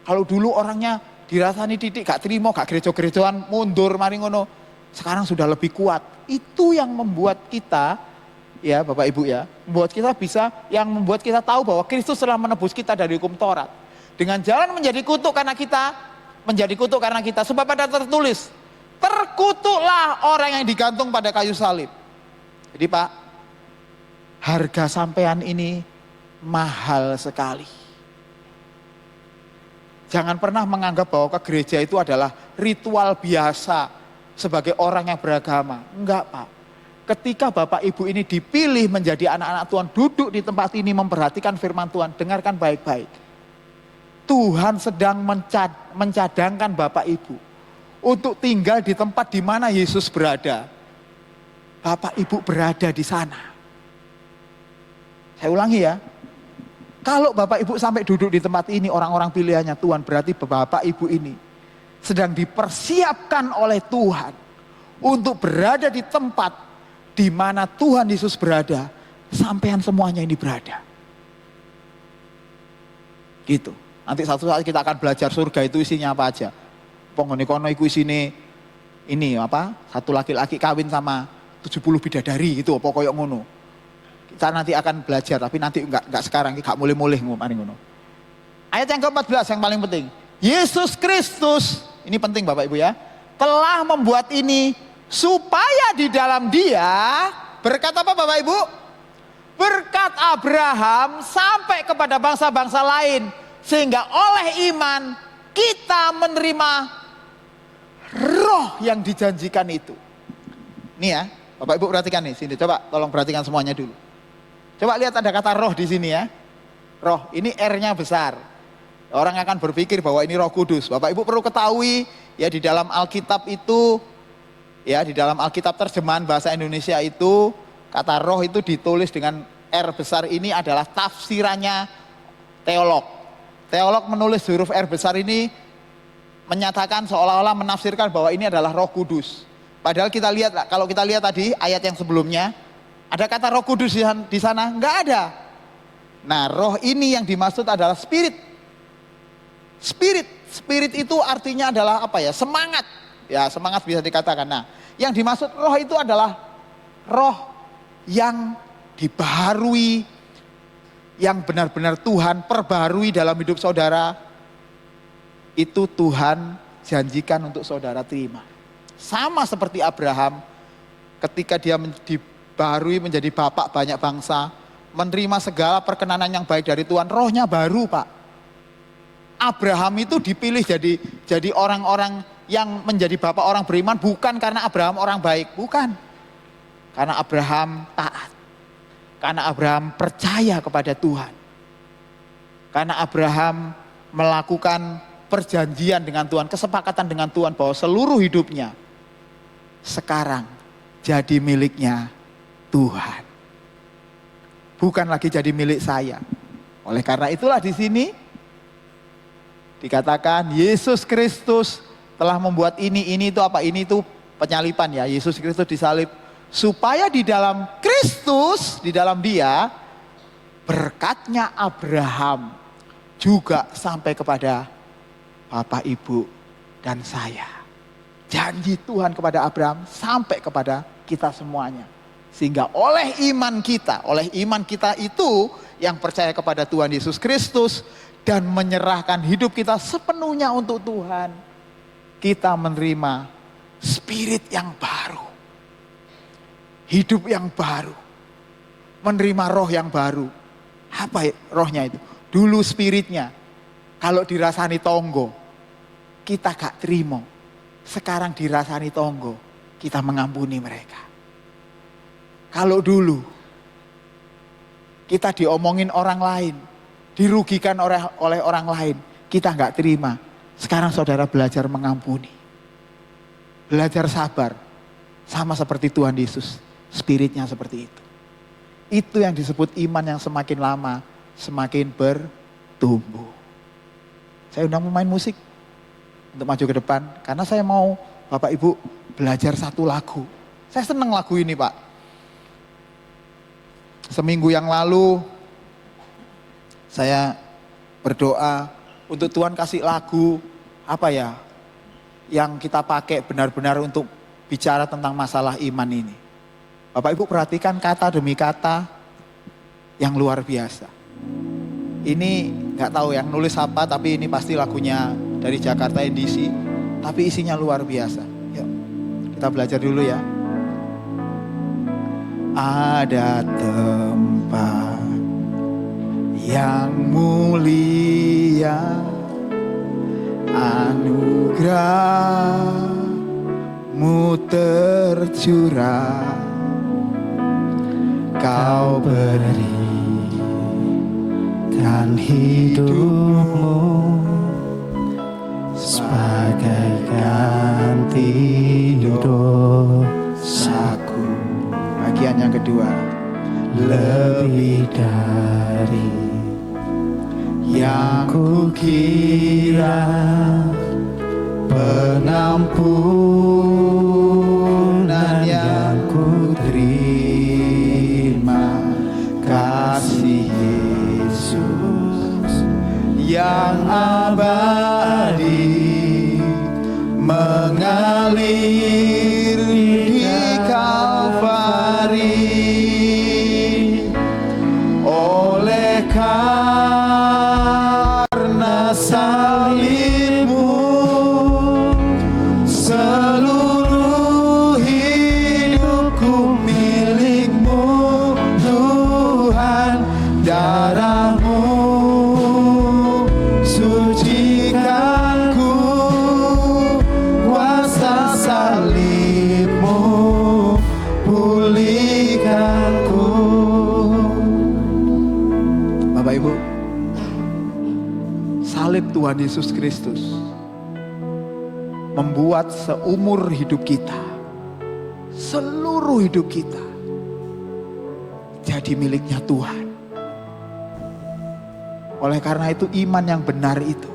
Kalau dulu orangnya dirasani titik, gak terima, gak gereja-gerejaan, mundur, mari ngono. Sekarang sudah lebih kuat. Itu yang membuat kita, ya Bapak Ibu ya, membuat kita bisa, yang membuat kita tahu bahwa Kristus telah menebus kita dari hukum Taurat. Dengan jalan menjadi kutuk karena kita, sebab ada tertulis, terkutuklah orang yang digantung pada kayu salib. Jadi Pak, harga sampean ini mahal sekali. Jangan pernah menganggap bahwa ke gereja itu adalah ritual biasa sebagai orang yang beragama. Enggak Pak. Ketika Bapak Ibu ini dipilih menjadi anak-anak Tuhan, duduk di tempat ini memperhatikan firman Tuhan, dengarkan baik-baik. Tuhan sedang mencadangkan Bapak Ibu untuk tinggal di tempat di mana Yesus berada. Bapak Ibu berada di sana. Saya ulangi ya. Kalau Bapak Ibu sampai duduk di tempat ini, orang-orang pilihannya Tuhan, berarti Bapak Ibu ini sedang dipersiapkan oleh Tuhan untuk berada di tempat di mana Tuhan Yesus berada, sampean semuanya ini berada. Gitu. Nanti satu saat kita akan belajar surga itu isinya apa aja. Penghuni kono iku isine ini apa? Satu laki-laki kawin sama 70 bidadari gitu, pokoknya ngono. Kita nanti akan belajar, tapi nanti enggak sekarang, enggak mulai-mulai ngono. Ayat yang ke-14 yang paling penting. Yesus Kristus, ini penting Bapak Ibu ya, telah membuat ini supaya di dalam Dia, berkat apa Bapak Ibu? Berkat Abraham sampai kepada bangsa-bangsa lain, sehingga oleh iman kita menerima roh yang dijanjikan itu. Nih ya, Bapak Ibu perhatikan nih, sini coba tolong perhatikan semuanya dulu. Coba lihat ada kata roh di sini ya. Roh, ini R-nya besar. Orang akan berpikir bahwa ini Roh Kudus. Bapak Ibu perlu ketahui ya, di dalam Alkitab itu, ya di dalam Alkitab terjemahan bahasa Indonesia itu, kata roh itu ditulis dengan R besar, ini adalah tafsirannya teolog. Teolog menulis huruf R besar ini menyatakan seolah-olah menafsirkan bahwa ini adalah Roh Kudus. Padahal kita lihat, kalau kita lihat tadi ayat yang sebelumnya, ada kata Roh Kudus di sana? Enggak ada. Nah, roh ini yang dimaksud adalah spirit. Spirit itu artinya adalah apa ya? Semangat. Ya, semangat bisa dikatakan. Nah, yang dimaksud roh itu adalah roh yang dibaharui, yang benar-benar Tuhan perbaharui dalam hidup saudara. Itu Tuhan janjikan untuk saudara terima. Sama seperti Abraham ketika dia dibaharui menjadi bapak banyak bangsa, menerima segala perkenanan yang baik dari Tuhan, rohnya baru Pak. Abraham itu dipilih jadi orang-orang yang menjadi bapak orang beriman bukan karena Abraham orang baik, bukan. Karena Abraham taat. Karena Abraham percaya kepada Tuhan. Karena Abraham melakukan perjanjian dengan Tuhan, kesepakatan dengan Tuhan bahwa seluruh hidupnya sekarang jadi miliknya Tuhan. Bukan lagi jadi milik saya. Oleh karena itulah di sini dikatakan Yesus Kristus telah membuat ini itu apa? Ini itu penyalipan ya. Yesus Kristus disalib supaya di dalam Kristus, di dalam Dia, berkatnya Abraham juga sampai kepada Bapak, Ibu, dan saya. Janji Tuhan kepada Abraham sampai kepada kita semuanya. Sehingga oleh iman kita itu yang percaya kepada Tuhan Yesus Kristus dan menyerahkan hidup kita sepenuhnya untuk Tuhan, kita menerima spirit yang baru, hidup yang baru, menerima roh yang baru. Apa rohnya itu? Dulu spiritnya, kalau dirasani tonggo, kita gak terima. Sekarang dirasani tonggo, kita mengampuni mereka. Kalau dulu kita diomongin orang lain, dirugikan oleh orang lain, kita gak terima. Sekarang saudara belajar mengampuni, belajar sabar, sama seperti Tuhan Yesus, spiritnya seperti itu. Itu yang disebut iman yang semakin lama semakin bertumbuh. Saya undang pemain musik untuk maju ke depan, karena saya mau Bapak Ibu belajar satu lagu. Saya senang lagu ini Pak. Seminggu yang lalu saya berdoa untuk Tuhan kasih lagu apa ya, yang kita pakai benar-benar untuk bicara tentang masalah iman ini. Bapak Ibu perhatikan kata demi kata yang luar biasa. Ini nggak tahu yang nulis apa, tapi ini pasti lagunya dari Jakarta NDC, tapi isinya luar biasa. Yuk, kita belajar dulu ya. Ada tempat yang mulia, anugerah-Mu tercurah, Kau berikan hidup-Mu sebagai ganti dosaku. Bagian yang kedua, lebih dari yang kukira, pengampunan yang ku terima, kasih Yesus yang abadi mengalir di Kalvari. Oleh karena salibmu, seluruh hidupku milikmu Tuhan. Darahmu sucikanku, kuasa salibmu pulihkanku. Bapak Ibu, salib Tuhan Yesus Kristus membuat seumur hidup kita, seluruh hidup kita jadi miliknya Tuhan. Oleh karena itu iman yang benar itu,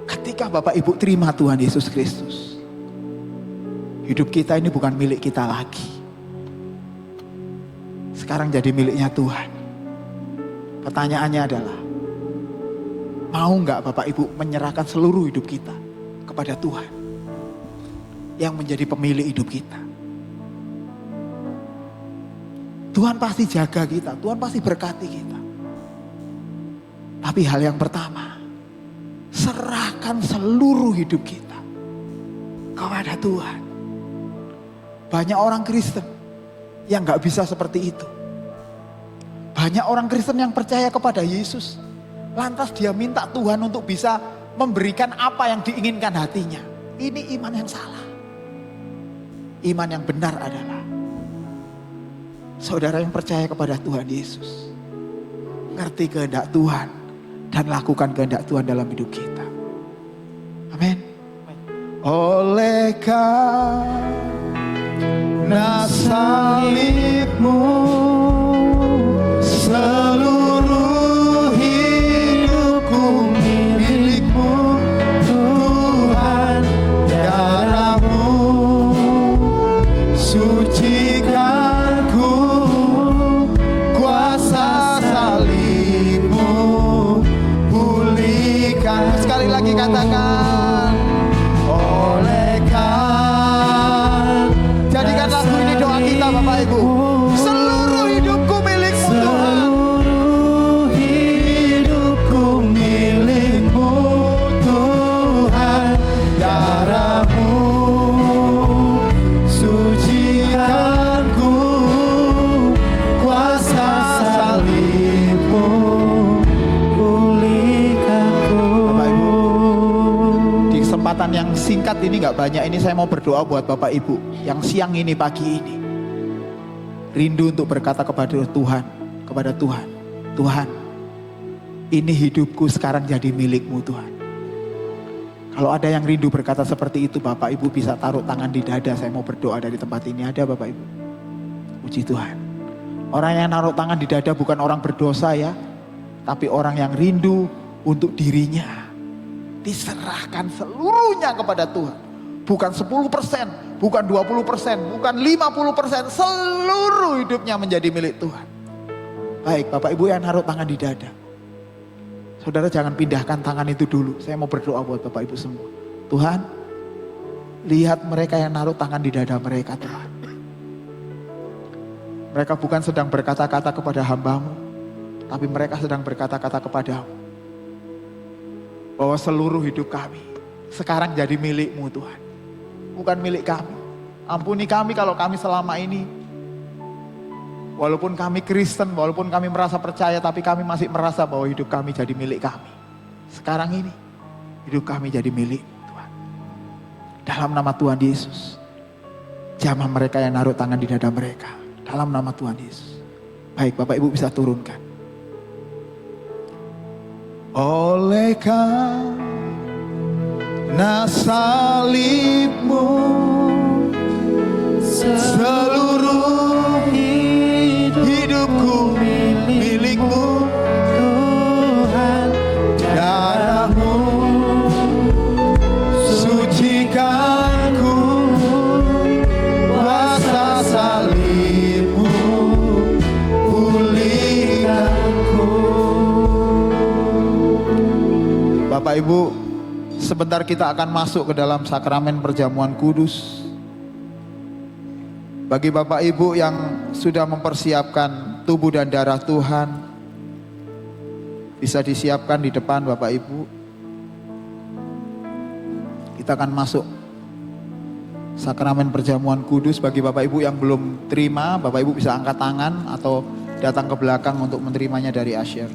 ketika Bapak Ibu terima Tuhan Yesus Kristus, hidup kita ini bukan milik kita lagi, sekarang jadi miliknya Tuhan. Pertanyaannya adalah, mau nggak Bapak Ibu menyerahkan seluruh hidup kita kepada Tuhan yang menjadi pemilik hidup kita? Tuhan pasti jaga kita, Tuhan pasti berkati kita. Tapi hal yang pertama, serahkan seluruh hidup kita kepada Tuhan. Banyak orang Kristen yang gak bisa seperti itu. Banyak orang Kristen yang percaya kepada Yesus, lantas dia minta Tuhan untuk bisa memberikan apa yang diinginkan hatinya. Ini iman yang salah. Iman yang benar adalah saudara yang percaya kepada Tuhan Yesus, ngerti kehendak Tuhan dan lakukan kehendak Tuhan dalam hidup kita. Amin. Oleh karena salibmu, seluruh hidupku milikmu Tuhan. Darahmu sucikanku, kuasa salibmu pulihkan. Sekali lagi katakan, oleh karena. Jadikan lagu ini doa kita Bapak Ibu. Seluruh hidupku milikmu Tuhan. Seluruh hidupku milikmu Tuhan. Darahmu sucikanku, kuasa salibmu pulihkanku. Bapak Ibu, di kesempatan yang singkat ini gak banyak ini, saya mau berdoa buat Bapak Ibu yang siang ini, pagi ini rindu untuk berkata kepada Tuhan, Tuhan, ini hidupku sekarang jadi milikmu Tuhan. Kalau ada yang rindu berkata seperti itu, Bapak Ibu bisa taruh tangan di dada. Saya mau berdoa dari tempat ini. Ada Bapak Ibu? Puji Tuhan. Orang yang naruh tangan di dada bukan orang berdosa ya, tapi orang yang rindu untuk dirinya diserahkan seluruhnya kepada Tuhan. Bukan 10%, bukan 20%, bukan 50%, seluruh hidupnya menjadi milik Tuhan. Baik, Bapak Ibu yang naruh tangan di dada, saudara jangan pindahkan tangan itu dulu. Saya mau berdoa buat Bapak Ibu semua. Tuhan, lihat mereka yang naruh tangan di dada mereka Tuhan. Mereka bukan sedang berkata-kata kepada hamba-Mu, tapi mereka sedang berkata-kata kepada-Mu, bahwa seluruh hidup kami sekarang jadi milik-Mu Tuhan. Bukan milik kami. Ampuni kami kalau kami selama ini, walaupun kami Kristen, walaupun kami merasa percaya, tapi kami masih merasa bahwa hidup kami jadi milik kami. Sekarang ini hidup kami jadi milik Tuhan. Dalam nama Tuhan Yesus, jamah mereka yang naruh tangan di dada mereka. Dalam nama Tuhan Yesus. Baik, Bapak Ibu bisa turunkan. Oleh karena salibmu, seluruh hidupku milikmu Tuhan. Darahmu Bapak Ibu, sebentar kita akan masuk ke dalam sakramen perjamuan kudus. Bagi Bapak Ibu yang sudah mempersiapkan tubuh dan darah Tuhan, bisa disiapkan di depan Bapak Ibu. Kita akan masuk sakramen perjamuan kudus. Bagi Bapak Ibu yang belum terima, Bapak Ibu bisa angkat tangan atau datang ke belakang untuk menerimanya dari Asher.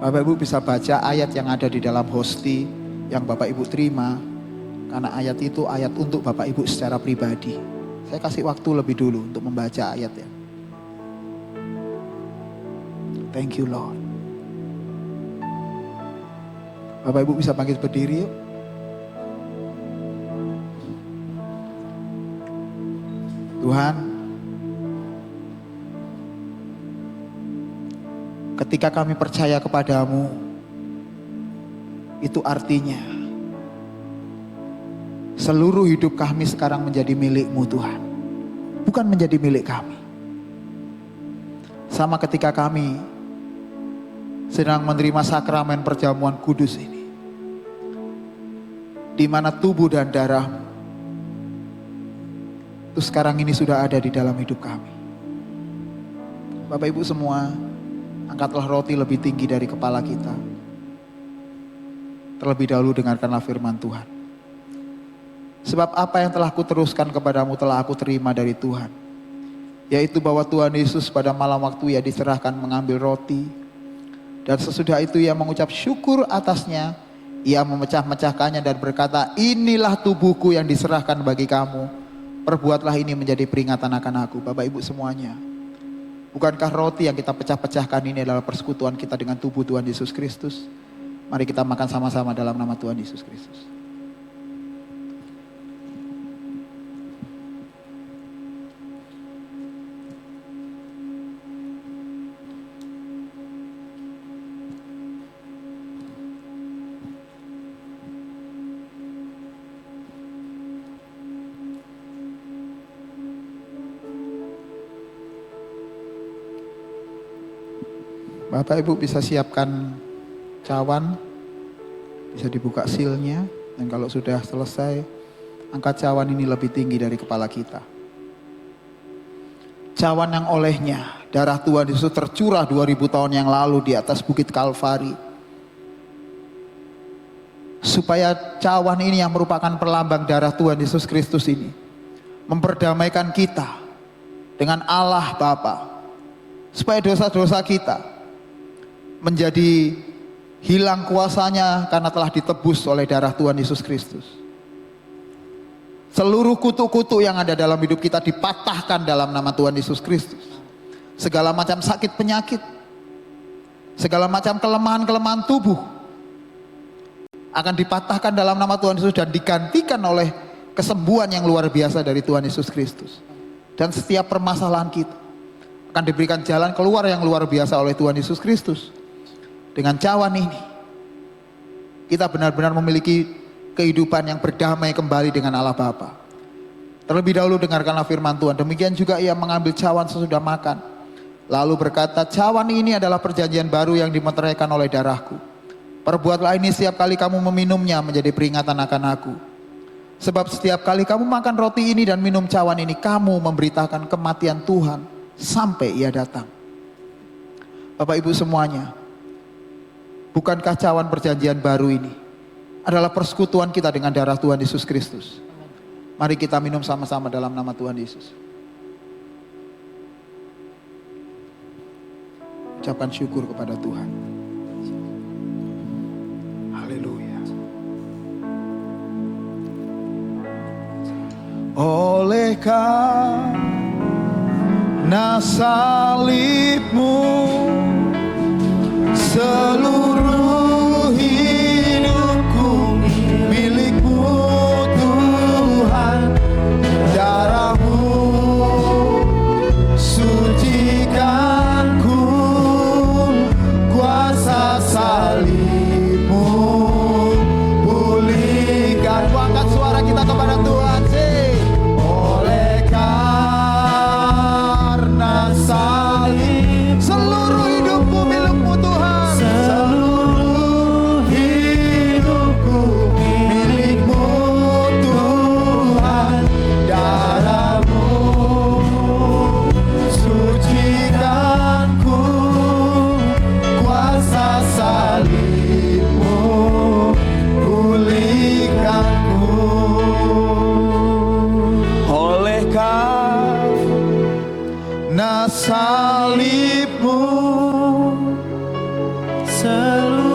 Bapak Ibu bisa baca ayat yang ada di dalam hosti yang Bapak Ibu terima, karena ayat itu ayat untuk Bapak Ibu secara pribadi. Saya kasih waktu lebih dulu untuk membaca ayatnya. Thank you Lord. Bapak Ibu bisa bangkit berdiri yuk. Tuhan, ketika kami percaya kepadamu, itu artinya seluruh hidup kami sekarang menjadi milik-Mu Tuhan, bukan menjadi milik kami. Sama ketika kami sedang menerima sakramen perjamuan kudus ini, di mana tubuh dan darah-Mu itu sekarang ini sudah ada di dalam hidup kami. Bapak Ibu semua, angkatlah roti lebih tinggi dari kepala kita. Terlebih dahulu dengarkanlah firman Tuhan. Sebab apa yang telah kuteruskan kepadamu telah aku terima dari Tuhan, yaitu bahwa Tuhan Yesus pada malam waktu Ia diserahkan mengambil roti, dan sesudah itu Ia mengucap syukur atasnya, Ia memecah-mecahkannya dan berkata, inilah tubuhku yang diserahkan bagi kamu, perbuatlah ini menjadi peringatan akan aku. Bapak Ibu semuanya, bukankah roti yang kita pecah-pecahkan ini adalah persekutuan kita dengan tubuh Tuhan Yesus Kristus? Mari kita makan sama-sama dalam nama Tuhan Yesus Kristus. Bapak Ibu bisa siapkan cawan, bisa dibuka silnya, dan kalau sudah selesai, angkat cawan ini lebih tinggi dari kepala kita. Cawan yang olehnya darah Tuhan Yesus tercurah 2000 tahun yang lalu di atas bukit Kalvari, supaya cawan ini yang merupakan perlambang darah Tuhan Yesus Kristus ini memperdamaikan kita dengan Allah Bapa, supaya dosa-dosa kita menjadi hilang kuasanya karena telah ditebus oleh darah Tuhan Yesus Kristus. Seluruh kutuk-kutuk yang ada dalam hidup kita dipatahkan dalam nama Tuhan Yesus Kristus. Segala macam sakit penyakit, segala macam kelemahan-kelemahan tubuh akan dipatahkan dalam nama Tuhan Yesus dan digantikan oleh kesembuhan yang luar biasa dari Tuhan Yesus Kristus. Dan setiap permasalahan kita akan diberikan jalan keluar yang luar biasa oleh Tuhan Yesus Kristus. Dengan cawan ini kita benar-benar memiliki kehidupan yang berdamai kembali dengan Allah Bapa. Terlebih dahulu dengarkanlah firman Tuhan. Demikian juga Ia mengambil cawan sesudah makan, lalu berkata, cawan ini adalah perjanjian baru yang dimeteraikan oleh darahku. Perbuatlah ini setiap kali kamu meminumnya menjadi peringatan akan aku. Sebab setiap kali kamu makan roti ini dan minum cawan ini, kamu memberitakan kematian Tuhan sampai Ia datang. Bapak Ibu semuanya, bukankah cawan perjanjian baru ini adalah persekutuan kita dengan darah Tuhan Yesus Kristus? Mari kita minum sama-sama dalam nama Tuhan Yesus. Ucapan syukur kepada Tuhan. Haleluya. Oleh karena salib-Mu, seluruh hidupku milik-Mu Tuhan. Darah-Mu sucikanku, kuasa salib-Mu pulihkan. Angkat suara kita kepada Tuhan.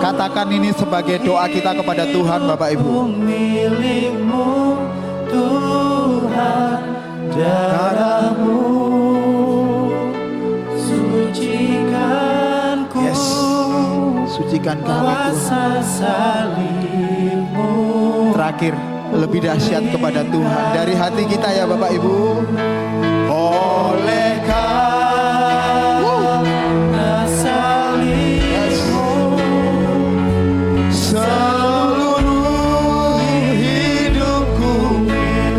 Katakan ini sebagai doa kita kepada Tuhan, Bapak Ibu. Milikmu Tuhan, darahmu sucikan ku. Yes, sucikan kami Tuhan. Terakhir, lebih dahsyat kepada Tuhan dari hati kita ya Bapak Ibu. Oleh karena salibmu, seluruh hidupku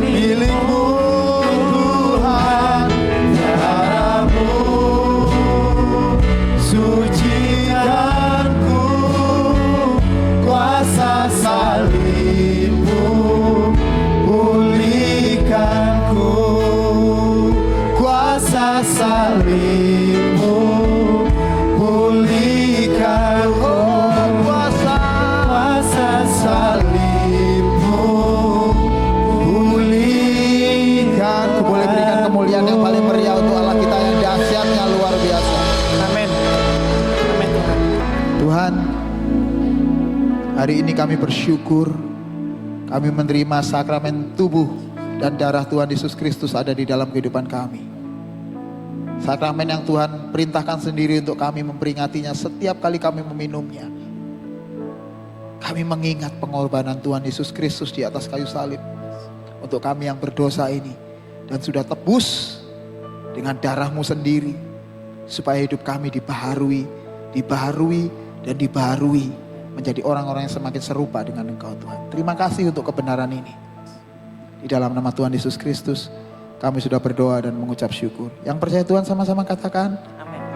milikmu Tuhan, darahmu sucikanku, kuasa salibmu pulihkanku, kuasa salibmu pulihkanku, kuasa salibmu pulihkanku. Boleh berikan kemuliaan yang paling meriah untuk Allah kita yang dahsyatnya luar biasa. Amin. Amin Tuhan. Tuhan, hari ini kami bersyukur kami menerima sakramen tubuh dan darah Tuhan Yesus Kristus ada di dalam kehidupan kami. Sakramen yang Tuhan perintahkan sendiri untuk kami memperingatinya setiap kali kami meminumnya. Kami mengingat pengorbanan Tuhan Yesus Kristus di atas kayu salib untuk kami yang berdosa ini, dan sudah tebus dengan darah-Mu sendiri supaya hidup kami dibaharui dan dibaharui menjadi orang-orang yang semakin serupa dengan Engkau Tuhan. Terima kasih untuk kebenaran ini. Di dalam nama Tuhan Yesus Kristus kami sudah berdoa dan mengucap syukur. Yang percaya Tuhan sama-sama katakan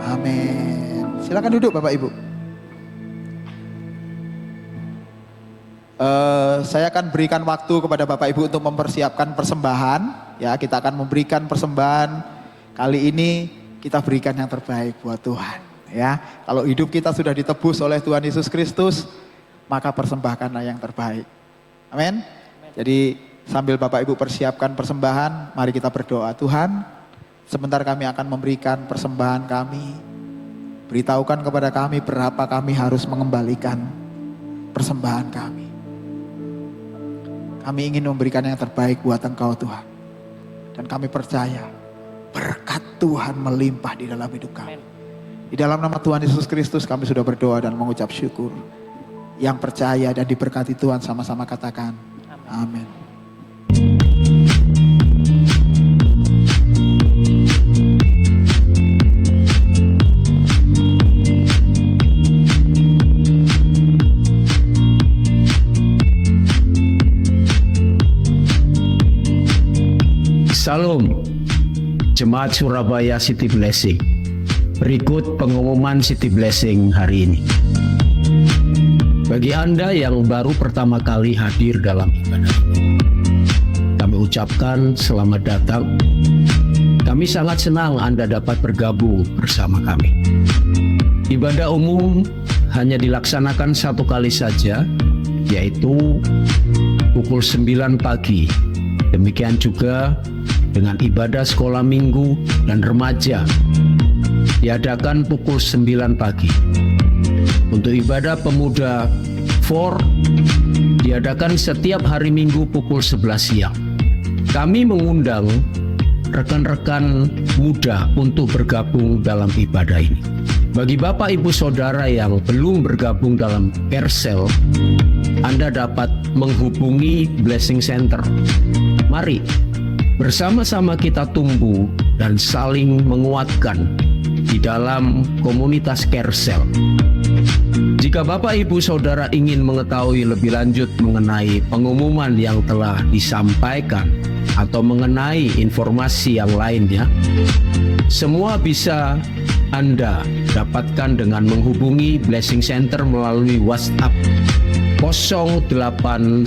Amin. amin. Silakan duduk Bapak Ibu. Saya akan berikan waktu kepada Bapak Ibu untuk mempersiapkan persembahan. Ya, kita akan memberikan persembahan. Kali ini kita berikan yang terbaik buat Tuhan. Ya, kalau hidup kita sudah ditebus oleh Tuhan Yesus Kristus, maka persembahkanlah yang terbaik. Amin. Jadi sambil Bapak Ibu persiapkan persembahan, mari kita berdoa. Tuhan, sebentar kami akan memberikan persembahan kami. Beritahukan kepada kami berapa kami harus mengembalikan persembahan kami. Kami ingin memberikan yang terbaik buat Engkau Tuhan. Dan kami percaya berkat Tuhan melimpah di dalam hidup kami. Di dalam nama Tuhan Yesus Kristus kami sudah berdoa dan mengucap syukur. Yang percaya dan diberkati Tuhan sama-sama katakan amin. Salam, Jemaat Surabaya City Blessing. Berikut pengumuman City Blessing hari ini. Bagi Anda yang baru pertama kali hadir dalam ibadah ini, kami ucapkan selamat datang. Kami sangat senang Anda dapat bergabung bersama kami. Ibadah umum hanya dilaksanakan satu kali saja, yaitu pukul 9 pagi. Demikian juga dengan ibadah sekolah minggu dan remaja diadakan pukul 9 pagi. Untuk ibadah pemuda 4 diadakan setiap hari Minggu pukul 11 siang. Kami mengundang rekan-rekan muda untuk bergabung dalam ibadah ini. Bagi Bapak Ibu Saudara yang belum bergabung dalam Kersel, Anda dapat menghubungi Blessing Center. Mari bersama-sama kita tumbuh dan saling menguatkan di dalam komunitas Kersel. Jika Bapak Ibu Saudara ingin mengetahui lebih lanjut mengenai pengumuman yang telah disampaikan atau mengenai informasi yang lainnya, semua bisa Anda dapatkan dengan menghubungi Blessing Center melalui WhatsApp 0898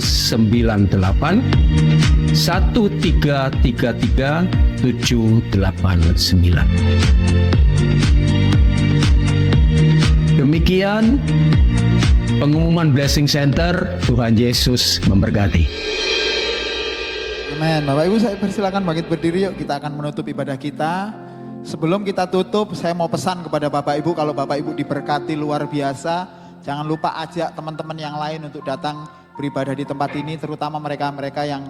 1333 789. Demikian pengumuman Blessing Center. Tuhan Yesus memberkati. Amin. Bapak Ibu saya persilakan bangkit berdiri, yuk kita akan menutup ibadah kita. Sebelum kita tutup, saya mau pesan kepada Bapak Ibu, kalau Bapak Ibu diberkati luar biasa, Jangan lupa ajak teman-teman yang lain untuk datang beribadah di tempat ini, terutama mereka-mereka yang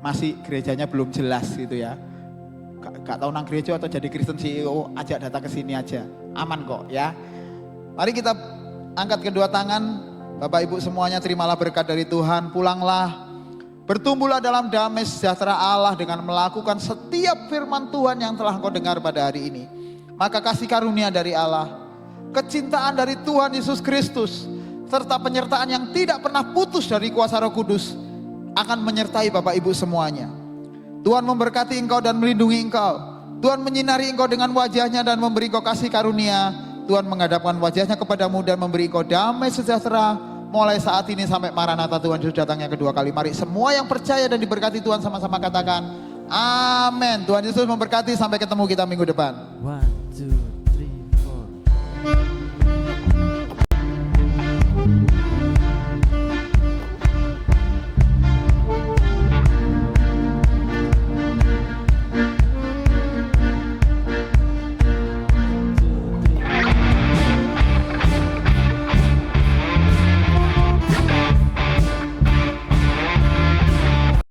masih gerejanya belum jelas gitu ya. Gak tahu nang gereja atau jadi Kristen CEO, ajak datang ke sini aja. Aman kok ya. Mari kita angkat kedua tangan. Bapak Ibu semuanya, terimalah berkat dari Tuhan. Pulanglah, bertumbuhlah dalam damai sejahtera Allah dengan melakukan setiap firman Tuhan yang telah engkau dengar pada hari ini. Maka kasih karunia dari Allah, kecintaan dari Tuhan Yesus Kristus, serta penyertaan yang tidak pernah putus dari kuasa Roh Kudus akan menyertai Bapak Ibu semuanya. Tuhan memberkati engkau dan melindungi engkau. Tuhan menyinari engkau dengan wajahnya dan memberi engkau kasih karunia. Tuhan menghadapkan wajahnya kepadamu dan memberi engkau damai sejahtera mulai saat ini sampai Maranatha, Tuhan Yesus datang yang kedua kali. Mari semua yang percaya dan diberkati Tuhan sama-sama katakan amin. Tuhan Yesus memberkati, sampai ketemu kita minggu depan. 1, 2